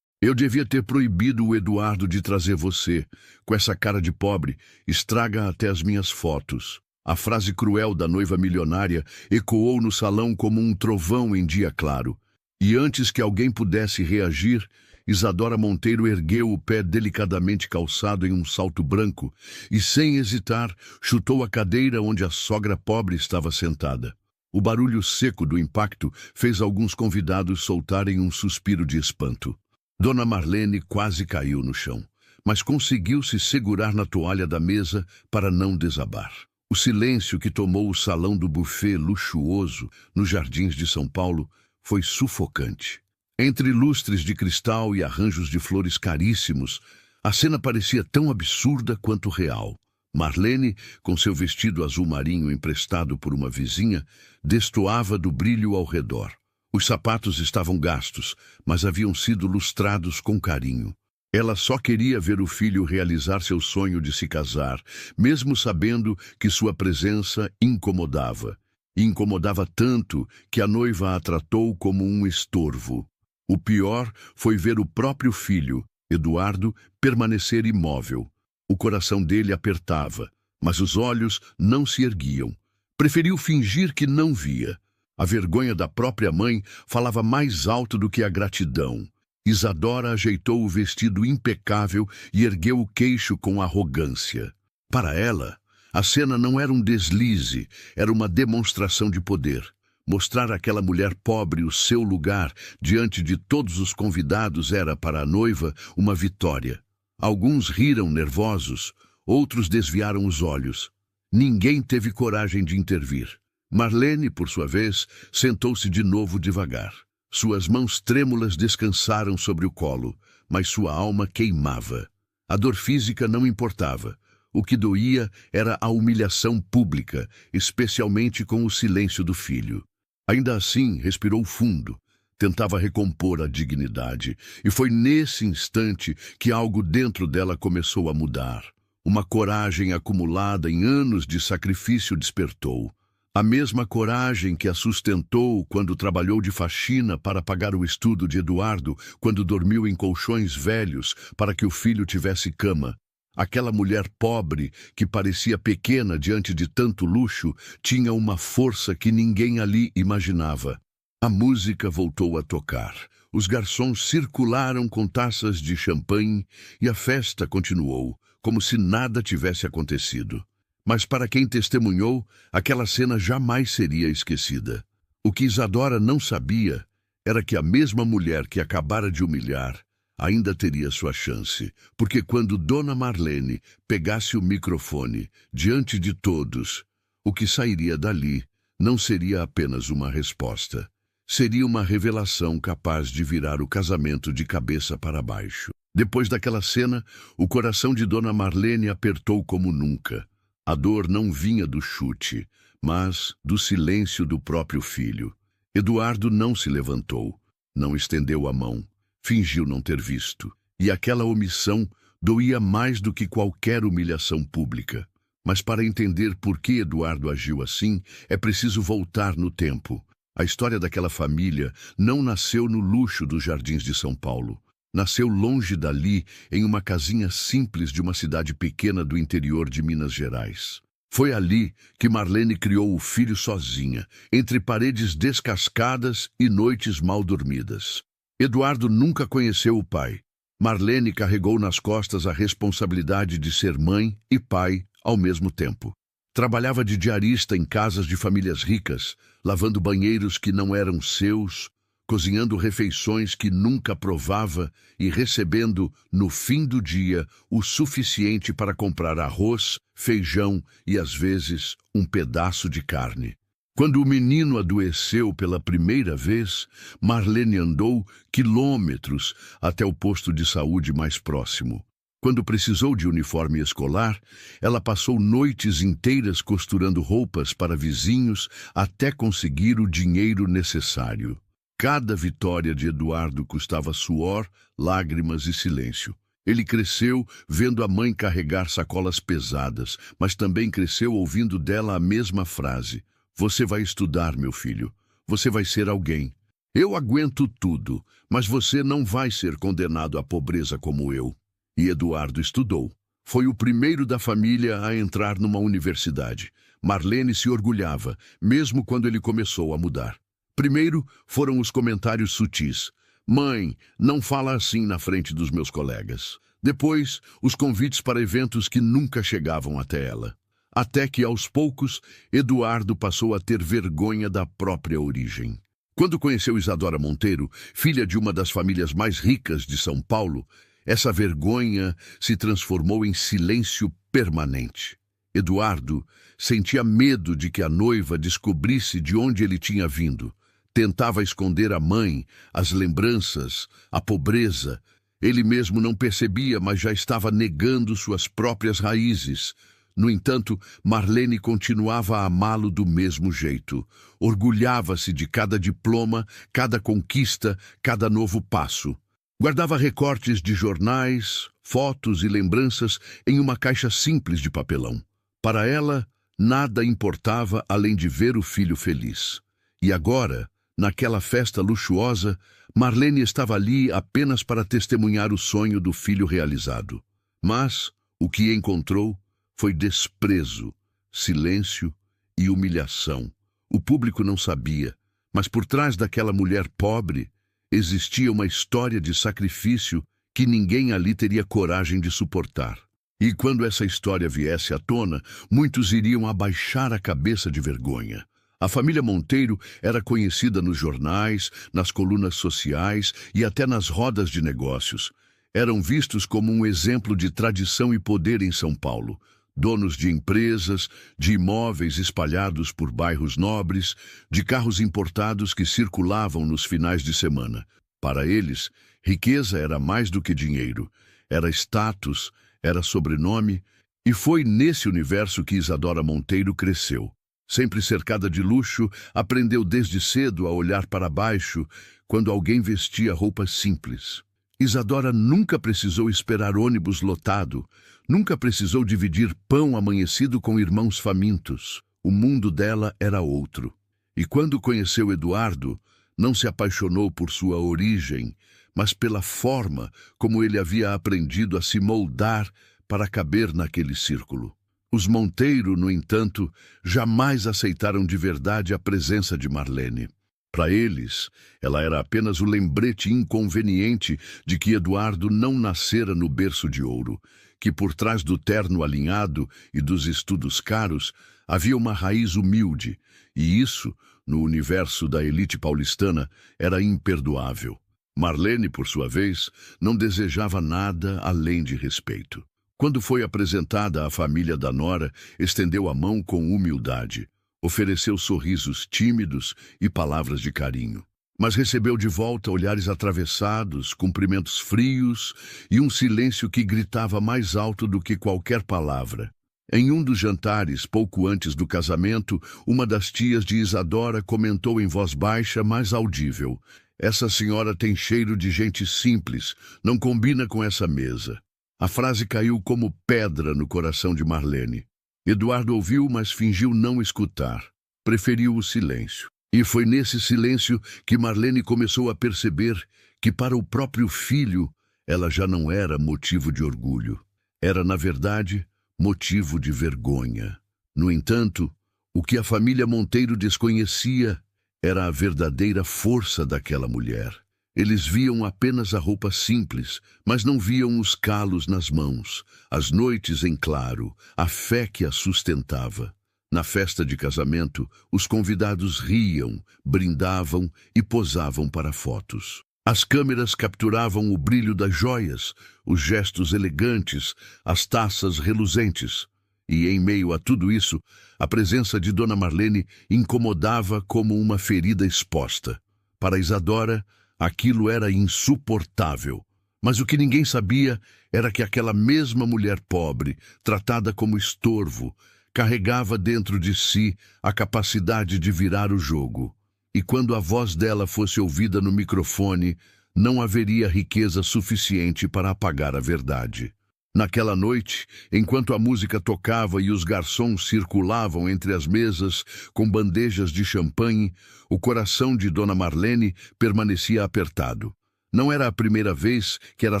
Speaker 1: Eu devia ter proibido o Eduardo de trazer você. Com essa cara de pobre, estraga até as minhas fotos. A frase cruel da noiva milionária ecoou no salão como um trovão em dia claro. E antes que alguém pudesse reagir, Isadora Monteiro ergueu o pé delicadamente calçado em um salto branco e, sem hesitar, chutou a cadeira onde a sogra pobre estava sentada. O barulho seco do impacto fez alguns convidados soltarem um suspiro de espanto. Dona Marlene quase caiu no chão, mas conseguiu se segurar na toalha da mesa para não desabar. O silêncio que tomou o salão do buffet luxuoso nos Jardins de São Paulo foi sufocante. Entre lustres de cristal e arranjos de flores caríssimos, a cena parecia tão absurda quanto real. Marlene, com seu vestido azul marinho emprestado por uma vizinha, destoava do brilho ao redor. Os sapatos estavam gastos, mas haviam sido lustrados com carinho. Ela só queria ver o filho realizar seu sonho de se casar, mesmo sabendo que sua presença incomodava. E incomodava tanto que a noiva a tratou como um estorvo. O pior foi ver o próprio filho, Eduardo, permanecer imóvel. O coração dele apertava, mas os olhos não se erguiam. Preferiu fingir que não via. A vergonha da própria mãe falava mais alto do que a gratidão. Isadora ajeitou o vestido impecável e ergueu o queixo com arrogância. Para ela, a cena não era um deslize, era uma demonstração de poder. Mostrar àquela mulher pobre o seu lugar diante de todos os convidados era, para a noiva, uma vitória. Alguns riram nervosos, outros desviaram os olhos. Ninguém teve coragem de intervir. Marlene, por sua vez, sentou-se de novo devagar. Suas mãos trêmulas descansaram sobre o colo, mas sua alma queimava. A dor física não importava. O que doía era a humilhação pública, especialmente com o silêncio do filho. Ainda assim, respirou fundo, tentava recompor a dignidade, e foi nesse instante que algo dentro dela começou a mudar. Uma coragem acumulada em anos de sacrifício despertou. A mesma coragem que a sustentou quando trabalhou de faxina para pagar o estudo de Eduardo, quando dormiu em colchões velhos para que o filho tivesse cama. Aquela mulher pobre, que parecia pequena diante de tanto luxo, tinha uma força que ninguém ali imaginava. A música voltou a tocar. Os garçons circularam com taças de champanhe e a festa continuou, como se nada tivesse acontecido. Mas para quem testemunhou, aquela cena jamais seria esquecida. O que Isadora não sabia era que a mesma mulher que acabara de humilhar, ainda teria sua chance, porque quando Dona Marlene pegasse o microfone diante de todos, o que sairia dali não seria apenas uma resposta. Seria uma revelação capaz de virar o casamento de cabeça para baixo. Depois daquela cena, o coração de Dona Marlene apertou como nunca. A dor não vinha do chute, mas do silêncio do próprio filho. Eduardo não se levantou, não estendeu a mão, fingiu não ter visto. E aquela omissão doía mais do que qualquer humilhação pública. Mas para entender por que Eduardo agiu assim, é preciso voltar no tempo. A história daquela família não nasceu no luxo dos jardins de São Paulo. Nasceu longe dali, em uma casinha simples de uma cidade pequena do interior de Minas Gerais. Foi ali que Marlene criou o filho sozinha, entre paredes descascadas e noites mal dormidas. Eduardo nunca conheceu o pai. Marlene carregou nas costas a responsabilidade de ser mãe e pai ao mesmo tempo. Trabalhava de diarista em casas de famílias ricas, lavando banheiros que não eram seus, cozinhando refeições que nunca provava e recebendo, no fim do dia, o suficiente para comprar arroz, feijão e, às vezes, um pedaço de carne. Quando o menino adoeceu pela primeira vez, Marlene andou quilômetros até o posto de saúde mais próximo. Quando precisou de uniforme escolar, ela passou noites inteiras costurando roupas para vizinhos até conseguir o dinheiro necessário. Cada vitória de Eduardo custava suor, lágrimas e silêncio. Ele cresceu vendo a mãe carregar sacolas pesadas, mas também cresceu ouvindo dela a mesma frase: "Você vai estudar, meu filho. Você vai ser alguém. Eu aguento tudo, mas você não vai ser condenado à pobreza como eu." E Eduardo estudou. Foi o primeiro da família a entrar numa universidade. Marlene se orgulhava, mesmo quando ele começou a mudar. Primeiro foram os comentários sutis. "Mãe, não fala assim na frente dos meus colegas." Depois, os convites para eventos que nunca chegavam até ela. Até que, aos poucos, Eduardo passou a ter vergonha da própria origem. Quando conheceu Isadora Monteiro, filha de uma das famílias mais ricas de São Paulo, essa vergonha se transformou em silêncio permanente. Eduardo sentia medo de que a noiva descobrisse de onde ele tinha vindo. Tentava esconder a mãe, as lembranças, a pobreza. Ele mesmo não percebia, mas já estava negando suas próprias raízes. No entanto, Marlene continuava a amá-lo do mesmo jeito. Orgulhava-se de cada diploma, cada conquista, cada novo passo. Guardava recortes de jornais, fotos e lembranças em uma caixa simples de papelão. Para ela, nada importava além de ver o filho feliz. E agora, naquela festa luxuosa, Marlene estava ali apenas para testemunhar o sonho do filho realizado. Mas o que encontrou foi desprezo, silêncio e humilhação. O público não sabia, mas por trás daquela mulher pobre existia uma história de sacrifício que ninguém ali teria coragem de suportar. E quando essa história viesse à tona, muitos iriam abaixar a cabeça de vergonha. A família Monteiro era conhecida nos jornais, nas colunas sociais e até nas rodas de negócios. Eram vistos como um exemplo de tradição e poder em São Paulo. Donos de empresas, de imóveis espalhados por bairros nobres, de carros importados que circulavam nos finais de semana. Para eles, riqueza era mais do que dinheiro, era status, era sobrenome, e foi nesse universo que Isadora Monteiro cresceu. Sempre cercada de luxo, aprendeu desde cedo a olhar para baixo quando alguém vestia roupas simples. Isadora nunca precisou esperar ônibus lotado, nunca precisou dividir pão amanhecido com irmãos famintos. O mundo dela era outro. E quando conheceu Eduardo, não se apaixonou por sua origem, mas pela forma como ele havia aprendido a se moldar para caber naquele círculo. Os Monteiro, no entanto, jamais aceitaram de verdade a presença de Marlene. Para eles, ela era apenas o lembrete inconveniente de que Eduardo não nascera no berço de ouro, que por trás do terno alinhado e dos estudos caros havia uma raiz humilde, e isso, no universo da elite paulistana, era imperdoável. Marlene, por sua vez, não desejava nada além de respeito. Quando foi apresentada à família da nora, estendeu a mão com humildade, ofereceu sorrisos tímidos e palavras de carinho. Mas recebeu de volta olhares atravessados, cumprimentos frios e um silêncio que gritava mais alto do que qualquer palavra. Em um dos jantares, pouco antes do casamento, uma das tias de Isadora comentou em voz baixa, mas audível: "Essa senhora tem cheiro de gente simples, não combina com essa mesa." A frase caiu como pedra no coração de Marlene. Eduardo ouviu, mas fingiu não escutar. Preferiu o silêncio. E foi nesse silêncio que Marlene começou a perceber que para o próprio filho ela já não era motivo de orgulho. Era, na verdade, motivo de vergonha. No entanto, o que a família Monteiro desconhecia era a verdadeira força daquela mulher. Eles viam apenas a roupa simples, mas não viam os calos nas mãos, as noites em claro, a fé que a sustentava. Na festa de casamento, os convidados riam, brindavam e posavam para fotos. As câmeras capturavam o brilho das joias, os gestos elegantes, as taças reluzentes. E, em meio a tudo isso, a presença de Dona Marlene incomodava como uma ferida exposta. Para Isadora, aquilo era insuportável. Mas o que ninguém sabia era que aquela mesma mulher pobre, tratada como estorvo, carregava dentro de si a capacidade de virar o jogo. E quando a voz dela fosse ouvida no microfone, não haveria riqueza suficiente para apagar a verdade. Naquela noite, enquanto a música tocava e os garçons circulavam entre as mesas com bandejas de champanhe, o coração de Dona Marlene permanecia apertado. Não era a primeira vez que era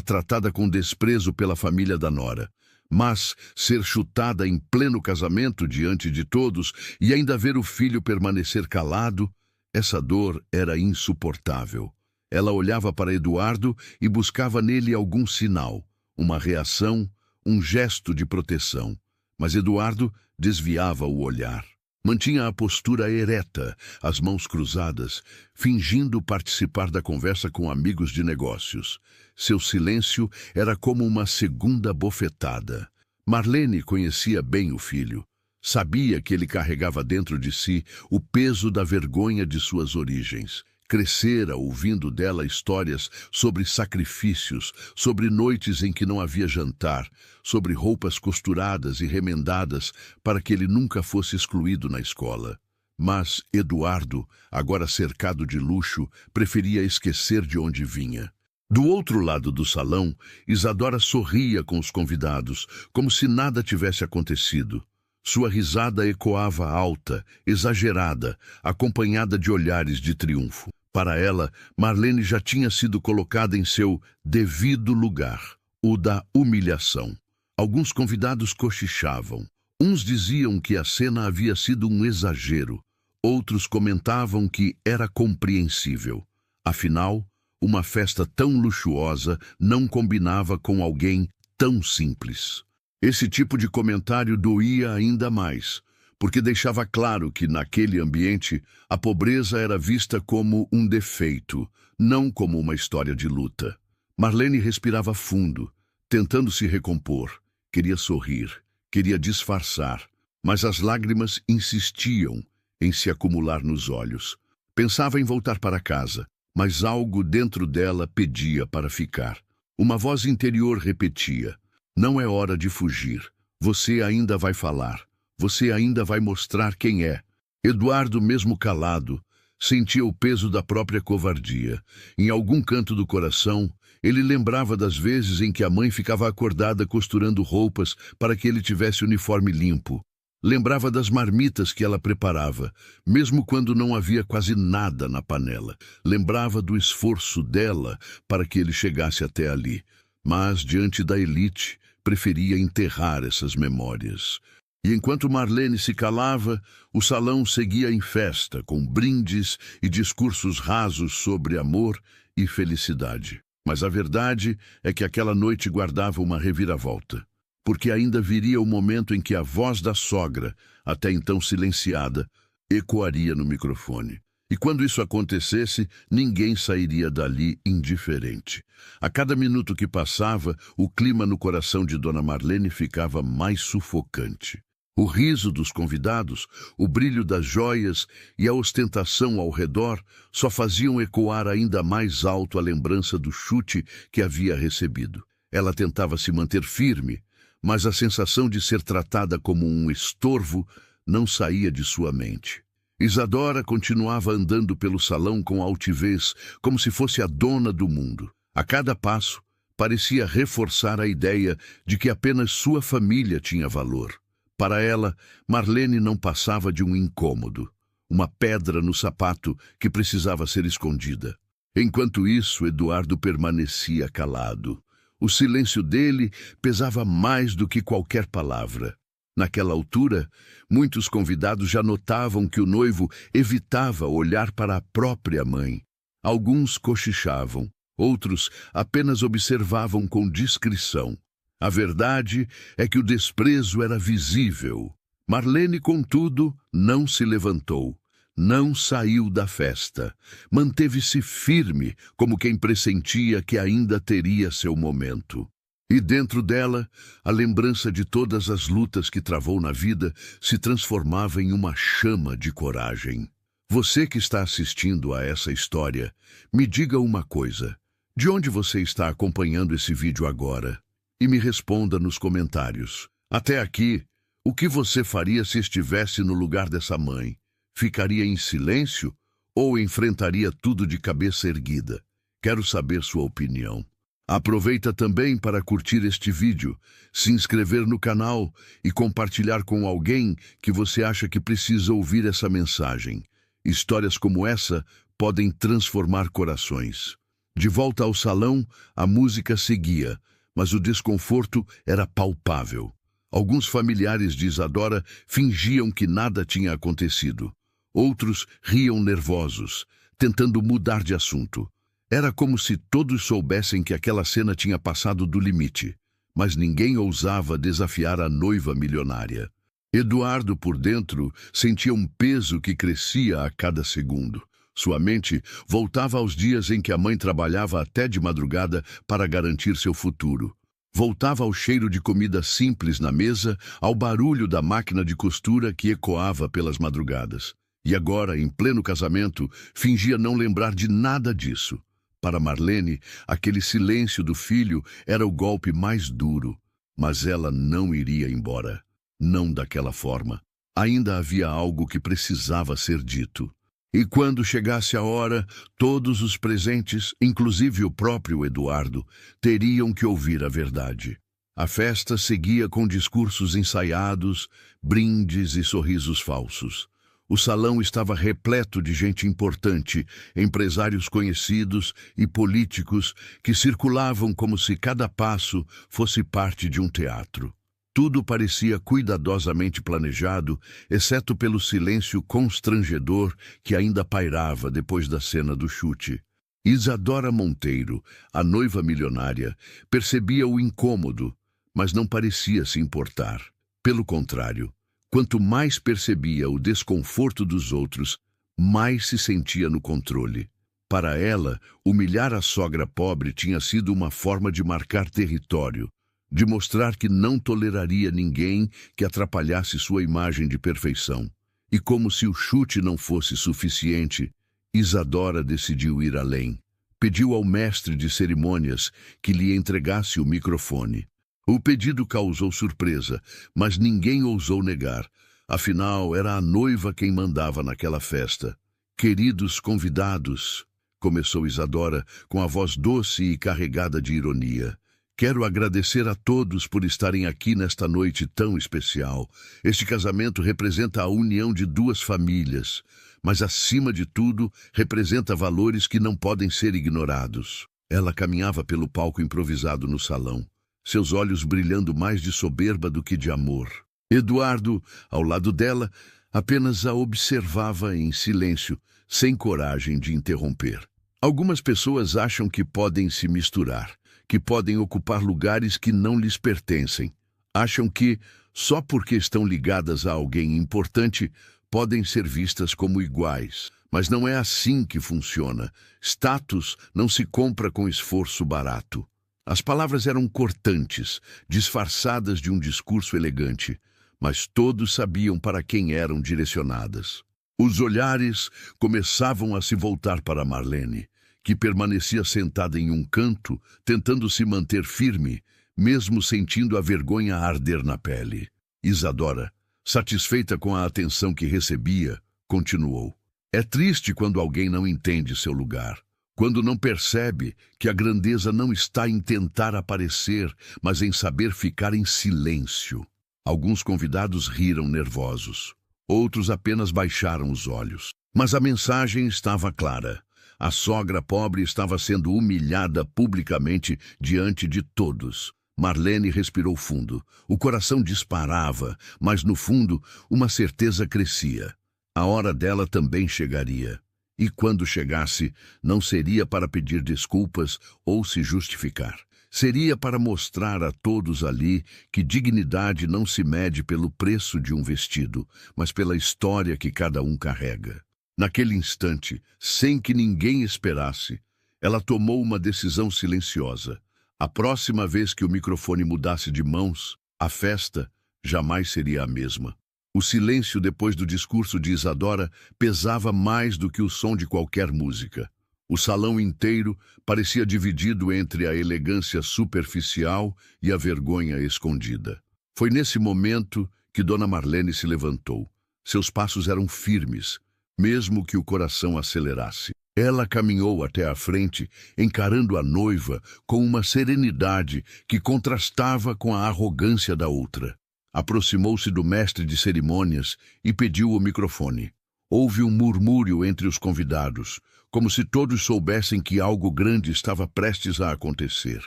Speaker 1: tratada com desprezo pela família da nora. Mas ser chutada em pleno casamento diante de todos e ainda ver o filho permanecer calado, essa dor era insuportável. Ela olhava para Eduardo e buscava nele algum sinal, uma reação, um gesto de proteção. Mas Eduardo desviava o olhar. Mantinha a postura ereta, as mãos cruzadas, fingindo participar da conversa com amigos de negócios. Seu silêncio era como uma segunda bofetada. Marlene conhecia bem o filho. Sabia que ele carregava dentro de si o peso da vergonha de suas origens. Crescera ouvindo dela histórias sobre sacrifícios, sobre noites em que não havia jantar, sobre roupas costuradas e remendadas para que ele nunca fosse excluído na escola. Mas Eduardo, agora cercado de luxo, preferia esquecer de onde vinha. Do outro lado do salão, Isadora sorria com os convidados, como se nada tivesse acontecido. Sua risada ecoava alta, exagerada, acompanhada de olhares de triunfo. Para ela, Marlene já tinha sido colocada em seu devido lugar, o da humilhação. Alguns convidados cochichavam. Uns diziam que a cena havia sido um exagero. Outros comentavam que era compreensível. Afinal, uma festa tão luxuosa não combinava com alguém tão simples. Esse tipo de comentário doía ainda mais, porque deixava claro que, naquele ambiente, a pobreza era vista como um defeito, não como uma história de luta. Marlene respirava fundo, tentando se recompor. Queria sorrir, queria disfarçar, mas as lágrimas insistiam em se acumular nos olhos. Pensava em voltar para casa, mas algo dentro dela pedia para ficar. Uma voz interior repetia: "Não é hora de fugir. Você ainda vai falar. Você ainda vai mostrar quem é." Eduardo, mesmo calado, sentia o peso da própria covardia. Em algum canto do coração, ele lembrava das vezes em que a mãe ficava acordada costurando roupas para que ele tivesse uniforme limpo. Lembrava das marmitas que ela preparava, mesmo quando não havia quase nada na panela. Lembrava do esforço dela para que ele chegasse até ali. Mas, diante da elite, preferia enterrar essas memórias. E enquanto Marlene se calava, o salão seguia em festa, com brindes e discursos rasos sobre amor e felicidade. Mas a verdade é que aquela noite guardava uma reviravolta, porque ainda viria o momento em que a voz da sogra, até então silenciada, ecoaria no microfone. E quando isso acontecesse, ninguém sairia dali indiferente. A cada minuto que passava, o clima no coração de Dona Marlene ficava mais sufocante. O riso dos convidados, o brilho das joias e a ostentação ao redor só faziam ecoar ainda mais alto a lembrança do chute que havia recebido. Ela tentava se manter firme, mas a sensação de ser tratada como um estorvo não saía de sua mente. Isadora continuava andando pelo salão com altivez, como se fosse a dona do mundo. A cada passo, parecia reforçar a ideia de que apenas sua família tinha valor. Para ela, Marlene não passava de um incômodo, uma pedra no sapato que precisava ser escondida. Enquanto isso, Eduardo permanecia calado. O silêncio dele pesava mais do que qualquer palavra. Naquela altura, muitos convidados já notavam que o noivo evitava olhar para a própria mãe. Alguns cochichavam, outros apenas observavam com discrição. A verdade é que o desprezo era visível. Marlene, contudo, não se levantou, não saiu da festa. Manteve-se firme, como quem pressentia que ainda teria seu momento. E dentro dela, a lembrança de todas as lutas que travou na vida se transformava em uma chama de coragem. Você que está assistindo a essa história, me diga uma coisa. De onde você está acompanhando esse vídeo agora? E me responda nos comentários. Até aqui, o que você faria se estivesse no lugar dessa mãe? Ficaria em silêncio ou enfrentaria tudo de cabeça erguida? Quero saber sua opinião. Aproveita também para curtir este vídeo, se inscrever no canal e compartilhar com alguém que você acha que precisa ouvir essa mensagem. Histórias como essa podem transformar corações. De volta ao salão, a música seguia, mas o desconforto era palpável. Alguns familiares de Isadora fingiam que nada tinha acontecido. Outros riam nervosos, tentando mudar de assunto. Era como se todos soubessem que aquela cena tinha passado do limite, mas ninguém ousava desafiar a noiva milionária. Eduardo, por dentro, sentia um peso que crescia a cada segundo. Sua mente voltava aos dias em que a mãe trabalhava até de madrugada para garantir seu futuro. Voltava ao cheiro de comida simples na mesa, ao barulho da máquina de costura que ecoava pelas madrugadas. E agora, em pleno casamento, fingia não lembrar de nada disso. Para Marlene, aquele silêncio do filho era o golpe mais duro, mas ela não iria embora. Não daquela forma. Ainda havia algo que precisava ser dito. E quando chegasse a hora, todos os presentes, inclusive o próprio Eduardo, teriam que ouvir a verdade. A festa seguia com discursos ensaiados, brindes e sorrisos falsos. O salão estava repleto de gente importante, empresários conhecidos e políticos que circulavam como se cada passo fosse parte de um teatro. Tudo parecia cuidadosamente planejado, exceto pelo silêncio constrangedor que ainda pairava depois da cena do chute. Isadora Monteiro, a noiva milionária, percebia o incômodo, mas não parecia se importar. Pelo contrário, quanto mais percebia o desconforto dos outros, mais se sentia no controle. Para ela, humilhar a sogra pobre tinha sido uma forma de marcar território, de mostrar que não toleraria ninguém que atrapalhasse sua imagem de perfeição. E como se o chute não fosse suficiente, Isadora decidiu ir além. Pediu ao mestre de cerimônias que lhe entregasse o microfone. O pedido causou surpresa, mas ninguém ousou negar. Afinal, era a noiva quem mandava naquela festa. Queridos convidados, começou Isadora com a voz doce e carregada de ironia. Quero agradecer a todos por estarem aqui nesta noite tão especial. Este casamento representa a união de duas famílias, mas acima de tudo, representa valores que não podem ser ignorados. Ela caminhava pelo palco improvisado no salão, seus olhos brilhando mais de soberba do que de amor. Eduardo, ao lado dela, apenas a observava em silêncio, sem coragem de interromper. Algumas pessoas acham que podem se misturar, que podem ocupar lugares que não lhes pertencem. Acham que, só porque estão ligadas a alguém importante, podem ser vistas como iguais. Mas não é assim que funciona. Status não se compra com esforço barato. As palavras eram cortantes, disfarçadas de um discurso elegante, mas todos sabiam para quem eram direcionadas. Os olhares começavam a se voltar para Marlene, que permanecia sentada em um canto, tentando se manter firme, mesmo sentindo a vergonha arder na pele. Isadora, satisfeita com a atenção que recebia, continuou. É triste quando alguém não entende seu lugar, quando não percebe que a grandeza não está em tentar aparecer, mas em saber ficar em silêncio. Alguns convidados riram nervosos, outros apenas baixaram os olhos. Mas a mensagem estava clara. A sogra pobre estava sendo humilhada publicamente diante de todos. Marlene respirou fundo. O coração disparava, mas no fundo uma certeza crescia. A hora dela também chegaria. E quando chegasse, não seria para pedir desculpas ou se justificar. Seria para mostrar a todos ali que dignidade não se mede pelo preço de um vestido, mas pela história que cada um carrega. Naquele instante, sem que ninguém esperasse, ela tomou uma decisão silenciosa. A próxima vez que o microfone mudasse de mãos, a festa jamais seria a mesma. O silêncio depois do discurso de Isadora pesava mais do que o som de qualquer música. O salão inteiro parecia dividido entre a elegância superficial e a vergonha escondida. Foi nesse momento que Dona Marlene se levantou. Seus passos eram firmes, mesmo que o coração acelerasse. Ela caminhou até a frente, encarando a noiva com uma serenidade que contrastava com a arrogância da outra. Aproximou-se do mestre de cerimônias e pediu o microfone. Houve um murmúrio entre os convidados, como se todos soubessem que algo grande estava prestes a acontecer.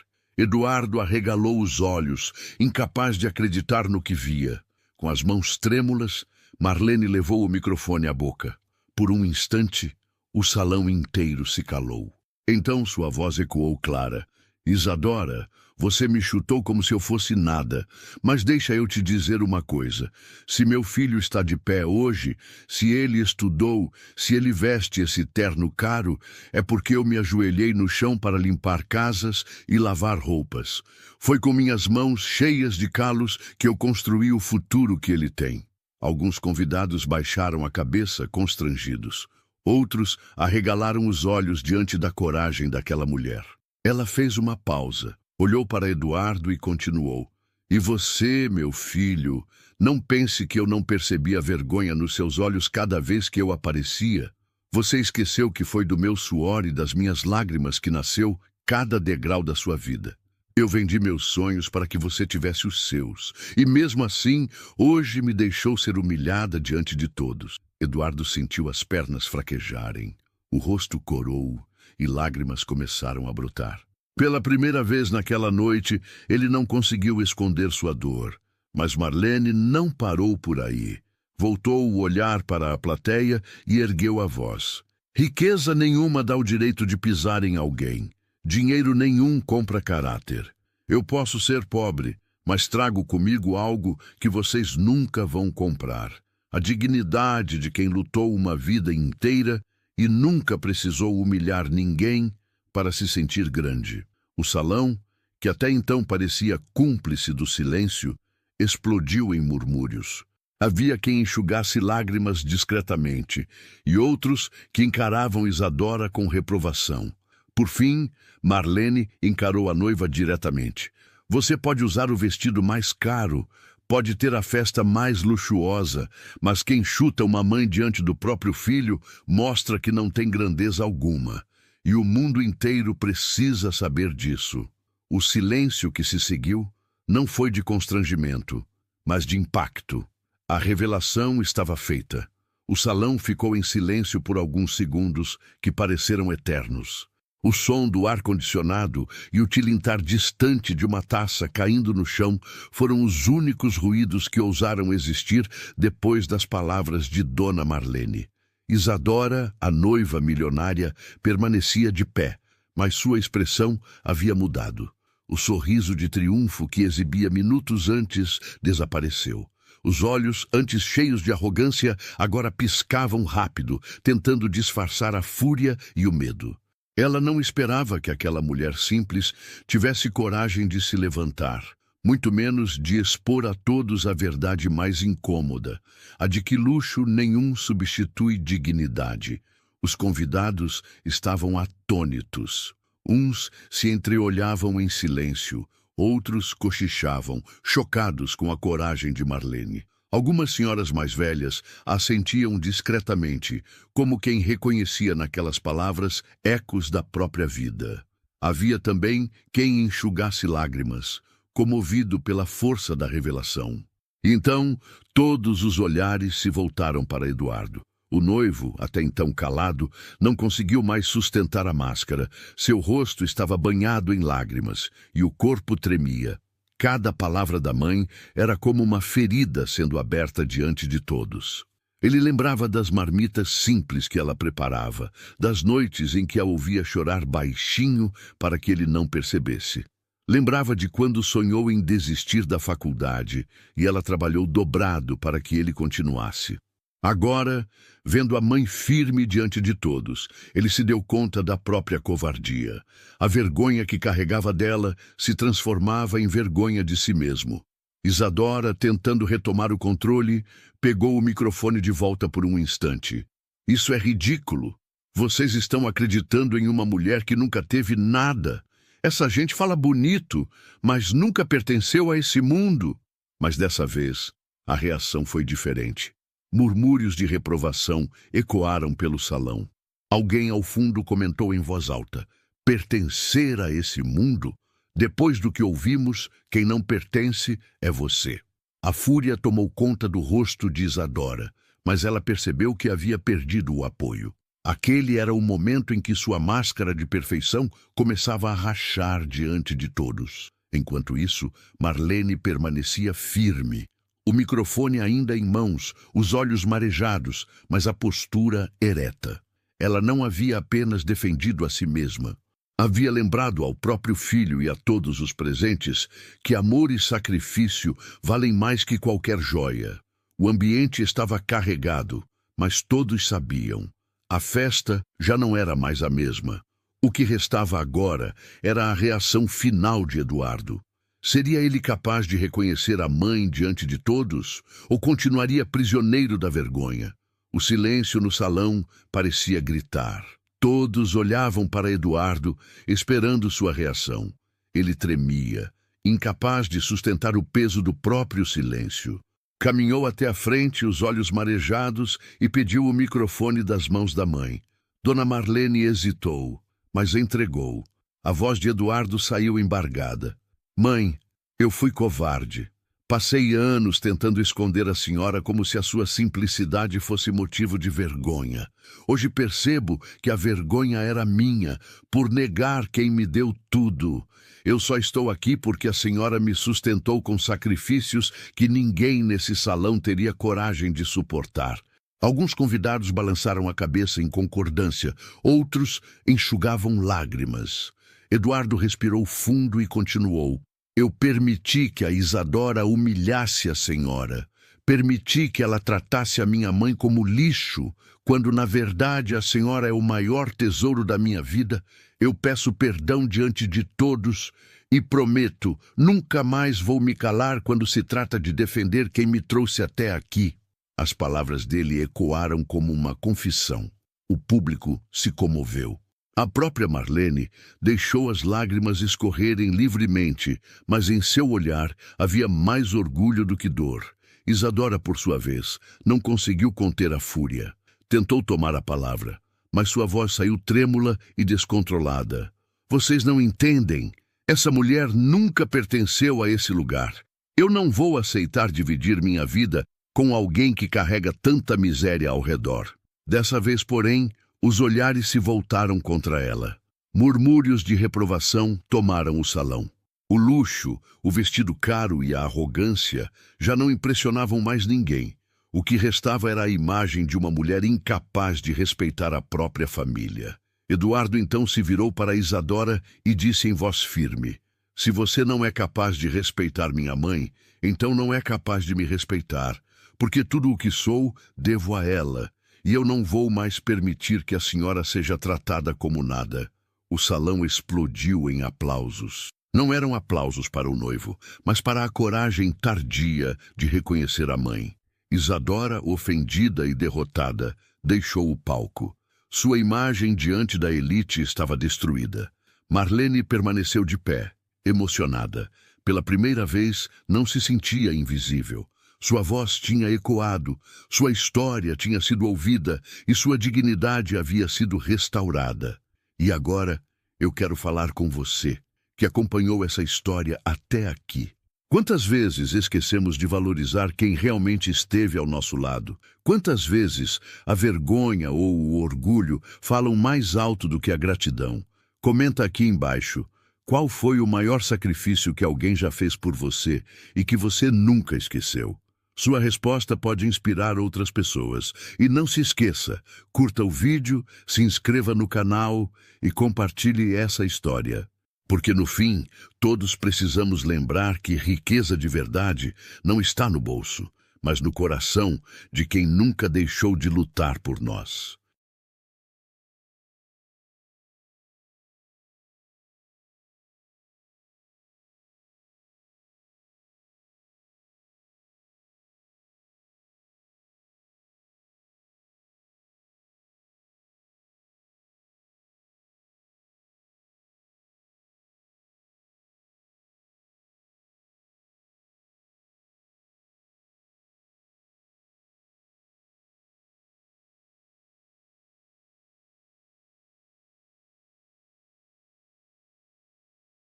Speaker 1: Eduardo arregalou os olhos, incapaz de acreditar no que via. Com as mãos trêmulas, Marlene levou o microfone à boca. Por um instante, o salão inteiro se calou. Então sua voz ecoou clara. Isadora, você me chutou como se eu fosse nada, mas deixa eu te dizer uma coisa. Se meu filho está de pé hoje, se ele estudou, se ele veste esse terno caro, é porque eu me ajoelhei no chão para limpar casas e lavar roupas. Foi com minhas mãos cheias de calos que eu construí o futuro que ele tem. Alguns convidados baixaram a cabeça, constrangidos. Outros arregalaram os olhos diante da coragem daquela mulher. Ela fez uma pausa, olhou para Eduardo e continuou. E você, meu filho, não pense que eu não percebi a vergonha nos seus olhos cada vez que eu aparecia. Você esqueceu que foi do meu suor e das minhas lágrimas que nasceu cada degrau da sua vida. Eu vendi meus sonhos para que você tivesse os seus. E mesmo assim, hoje me deixou ser humilhada diante de todos. Eduardo sentiu as pernas fraquejarem. O rosto corou e lágrimas começaram a brotar. Pela primeira vez naquela noite, ele não conseguiu esconder sua dor. Mas Marlene não parou por aí. Voltou o olhar para a plateia e ergueu a voz. Riqueza nenhuma dá o direito de pisar em alguém. Dinheiro nenhum compra caráter. Eu posso ser pobre, mas trago comigo algo que vocês nunca vão comprar. A dignidade de quem lutou uma vida inteira e nunca precisou humilhar ninguém para se sentir grande. O salão, que até então parecia cúmplice do silêncio, explodiu em murmúrios. Havia quem enxugasse lágrimas discretamente e outros que encaravam Isadora com reprovação. Por fim, Marlene encarou a noiva diretamente. Você pode usar o vestido mais caro, pode ter a festa mais luxuosa, mas quem chuta uma mãe diante do próprio filho mostra que não tem grandeza alguma. E o mundo inteiro precisa saber disso. O silêncio que se seguiu não foi de constrangimento, mas de impacto. A revelação estava feita. O salão ficou em silêncio por alguns segundos que pareceram eternos. O som do ar-condicionado e o tilintar distante de uma taça caindo no chão foram os únicos ruídos que ousaram existir depois das palavras de Dona Marlene. Isadora, a noiva milionária, permanecia de pé, mas sua expressão havia mudado. O sorriso de triunfo que exibia minutos antes desapareceu. Os olhos, antes cheios de arrogância, agora piscavam rápido, tentando disfarçar a fúria e o medo. Ela não esperava que aquela mulher simples tivesse coragem de se levantar, muito menos de expor a todos a verdade mais incômoda, a de que luxo nenhum substitui dignidade. Os convidados estavam atônitos. Uns se entreolhavam em silêncio, outros cochichavam, chocados com a coragem de Marlene. Algumas senhoras mais velhas assentiam discretamente, como quem reconhecia naquelas palavras ecos da própria vida. Havia também quem enxugasse lágrimas, comovido pela força da revelação. Então, todos os olhares se voltaram para Eduardo. O noivo, até então calado, não conseguiu mais sustentar a máscara. Seu rosto estava banhado em lágrimas e o corpo tremia. Cada palavra da mãe era como uma ferida sendo aberta diante de todos. Ele lembrava das marmitas simples que ela preparava, das noites em que a ouvia chorar baixinho para que ele não percebesse. Lembrava de quando sonhou em desistir da faculdade e ela trabalhou dobrado para que ele continuasse. Agora, vendo a mãe firme diante de todos, ele se deu conta da própria covardia. A vergonha que carregava dela se transformava em vergonha de si mesmo. Isadora, tentando retomar o controle, pegou o microfone de volta por um instante. Isso é ridículo. Vocês estão acreditando em uma mulher que nunca teve nada. Essa gente fala bonito, mas nunca pertenceu a esse mundo. Mas dessa vez, a reação foi diferente. Murmúrios de reprovação ecoaram pelo salão. Alguém ao fundo comentou em voz alta: pertencer a esse mundo? Depois do que ouvimos, quem não pertence é você. A fúria tomou conta do rosto de Isadora, mas ela percebeu que havia perdido o apoio. Aquele era o momento em que sua máscara de perfeição começava a rachar diante de todos. Enquanto isso, Marlene permanecia firme. O microfone ainda em mãos, os olhos marejados, mas a postura ereta. Ela não havia apenas defendido a si mesma. Havia lembrado ao próprio filho e a todos os presentes que amor e sacrifício valem mais que qualquer joia. O ambiente estava carregado, mas todos sabiam. A festa já não era mais a mesma. O que restava agora era a reação final de Eduardo. Seria ele capaz de reconhecer a mãe diante de todos, ou continuaria prisioneiro da vergonha? O silêncio no salão parecia gritar. Todos olhavam para Eduardo, esperando sua reação. Ele tremia, incapaz de sustentar o peso do próprio silêncio. Caminhou até a frente, os olhos marejados, e pediu o microfone das mãos da mãe. Dona Marlene hesitou, mas entregou. A voz de Eduardo saiu embargada. Mãe, eu fui covarde. Passei anos tentando esconder a senhora como se a sua simplicidade fosse motivo de vergonha. Hoje percebo que a vergonha era minha, por negar quem me deu tudo. Eu só estou aqui porque a senhora me sustentou com sacrifícios que ninguém nesse salão teria coragem de suportar. Alguns convidados balançaram a cabeça em concordância, outros enxugavam lágrimas. Eduardo respirou fundo e continuou. Eu permiti que a Isadora humilhasse a senhora. Permiti que ela tratasse a minha mãe como lixo, quando na verdade a senhora é o maior tesouro da minha vida. Eu peço perdão diante de todos e prometo, nunca mais vou me calar quando se trata de defender quem me trouxe até aqui. As palavras dele ecoaram como uma confissão. O público se comoveu. A própria Marlene deixou as lágrimas escorrerem livremente, mas em seu olhar havia mais orgulho do que dor. Isadora, por sua vez, não conseguiu conter a fúria. Tentou tomar a palavra, mas sua voz saiu trêmula e descontrolada. Vocês não entendem. Essa mulher nunca pertenceu a esse lugar. Eu não vou aceitar dividir minha vida com alguém que carrega tanta miséria ao redor. Dessa vez, porém, os olhares se voltaram contra ela. Murmúrios de reprovação tomaram o salão. O luxo, o vestido caro e a arrogância já não impressionavam mais ninguém. O que restava era a imagem de uma mulher incapaz de respeitar a própria família. Eduardo então se virou para Isadora e disse em voz firme: Se você não é capaz de respeitar minha mãe, então não é capaz de me respeitar, porque tudo o que sou, devo a ela, e eu não vou mais permitir que a senhora seja tratada como nada. O salão explodiu em aplausos. Não eram aplausos para o noivo, mas para a coragem tardia de reconhecer a mãe. Isadora, ofendida e derrotada, deixou o palco. Sua imagem diante da elite estava destruída. Marlene permaneceu de pé, emocionada. Pela primeira vez, não se sentia invisível. Sua voz tinha ecoado, sua história tinha sido ouvida e sua dignidade havia sido restaurada. E agora, eu quero falar com você, que acompanhou essa história até aqui. Quantas vezes esquecemos de valorizar quem realmente esteve ao nosso lado? Quantas vezes a vergonha ou o orgulho falam mais alto do que a gratidão? Comenta aqui embaixo. Qual foi o maior sacrifício que alguém já fez por você e que você nunca esqueceu? Sua resposta pode inspirar outras pessoas. E não se esqueça, curta o vídeo, se inscreva no canal e compartilhe essa história. Porque no fim, todos precisamos lembrar que riqueza de verdade não está no bolso, mas no coração de quem nunca deixou de lutar por nós.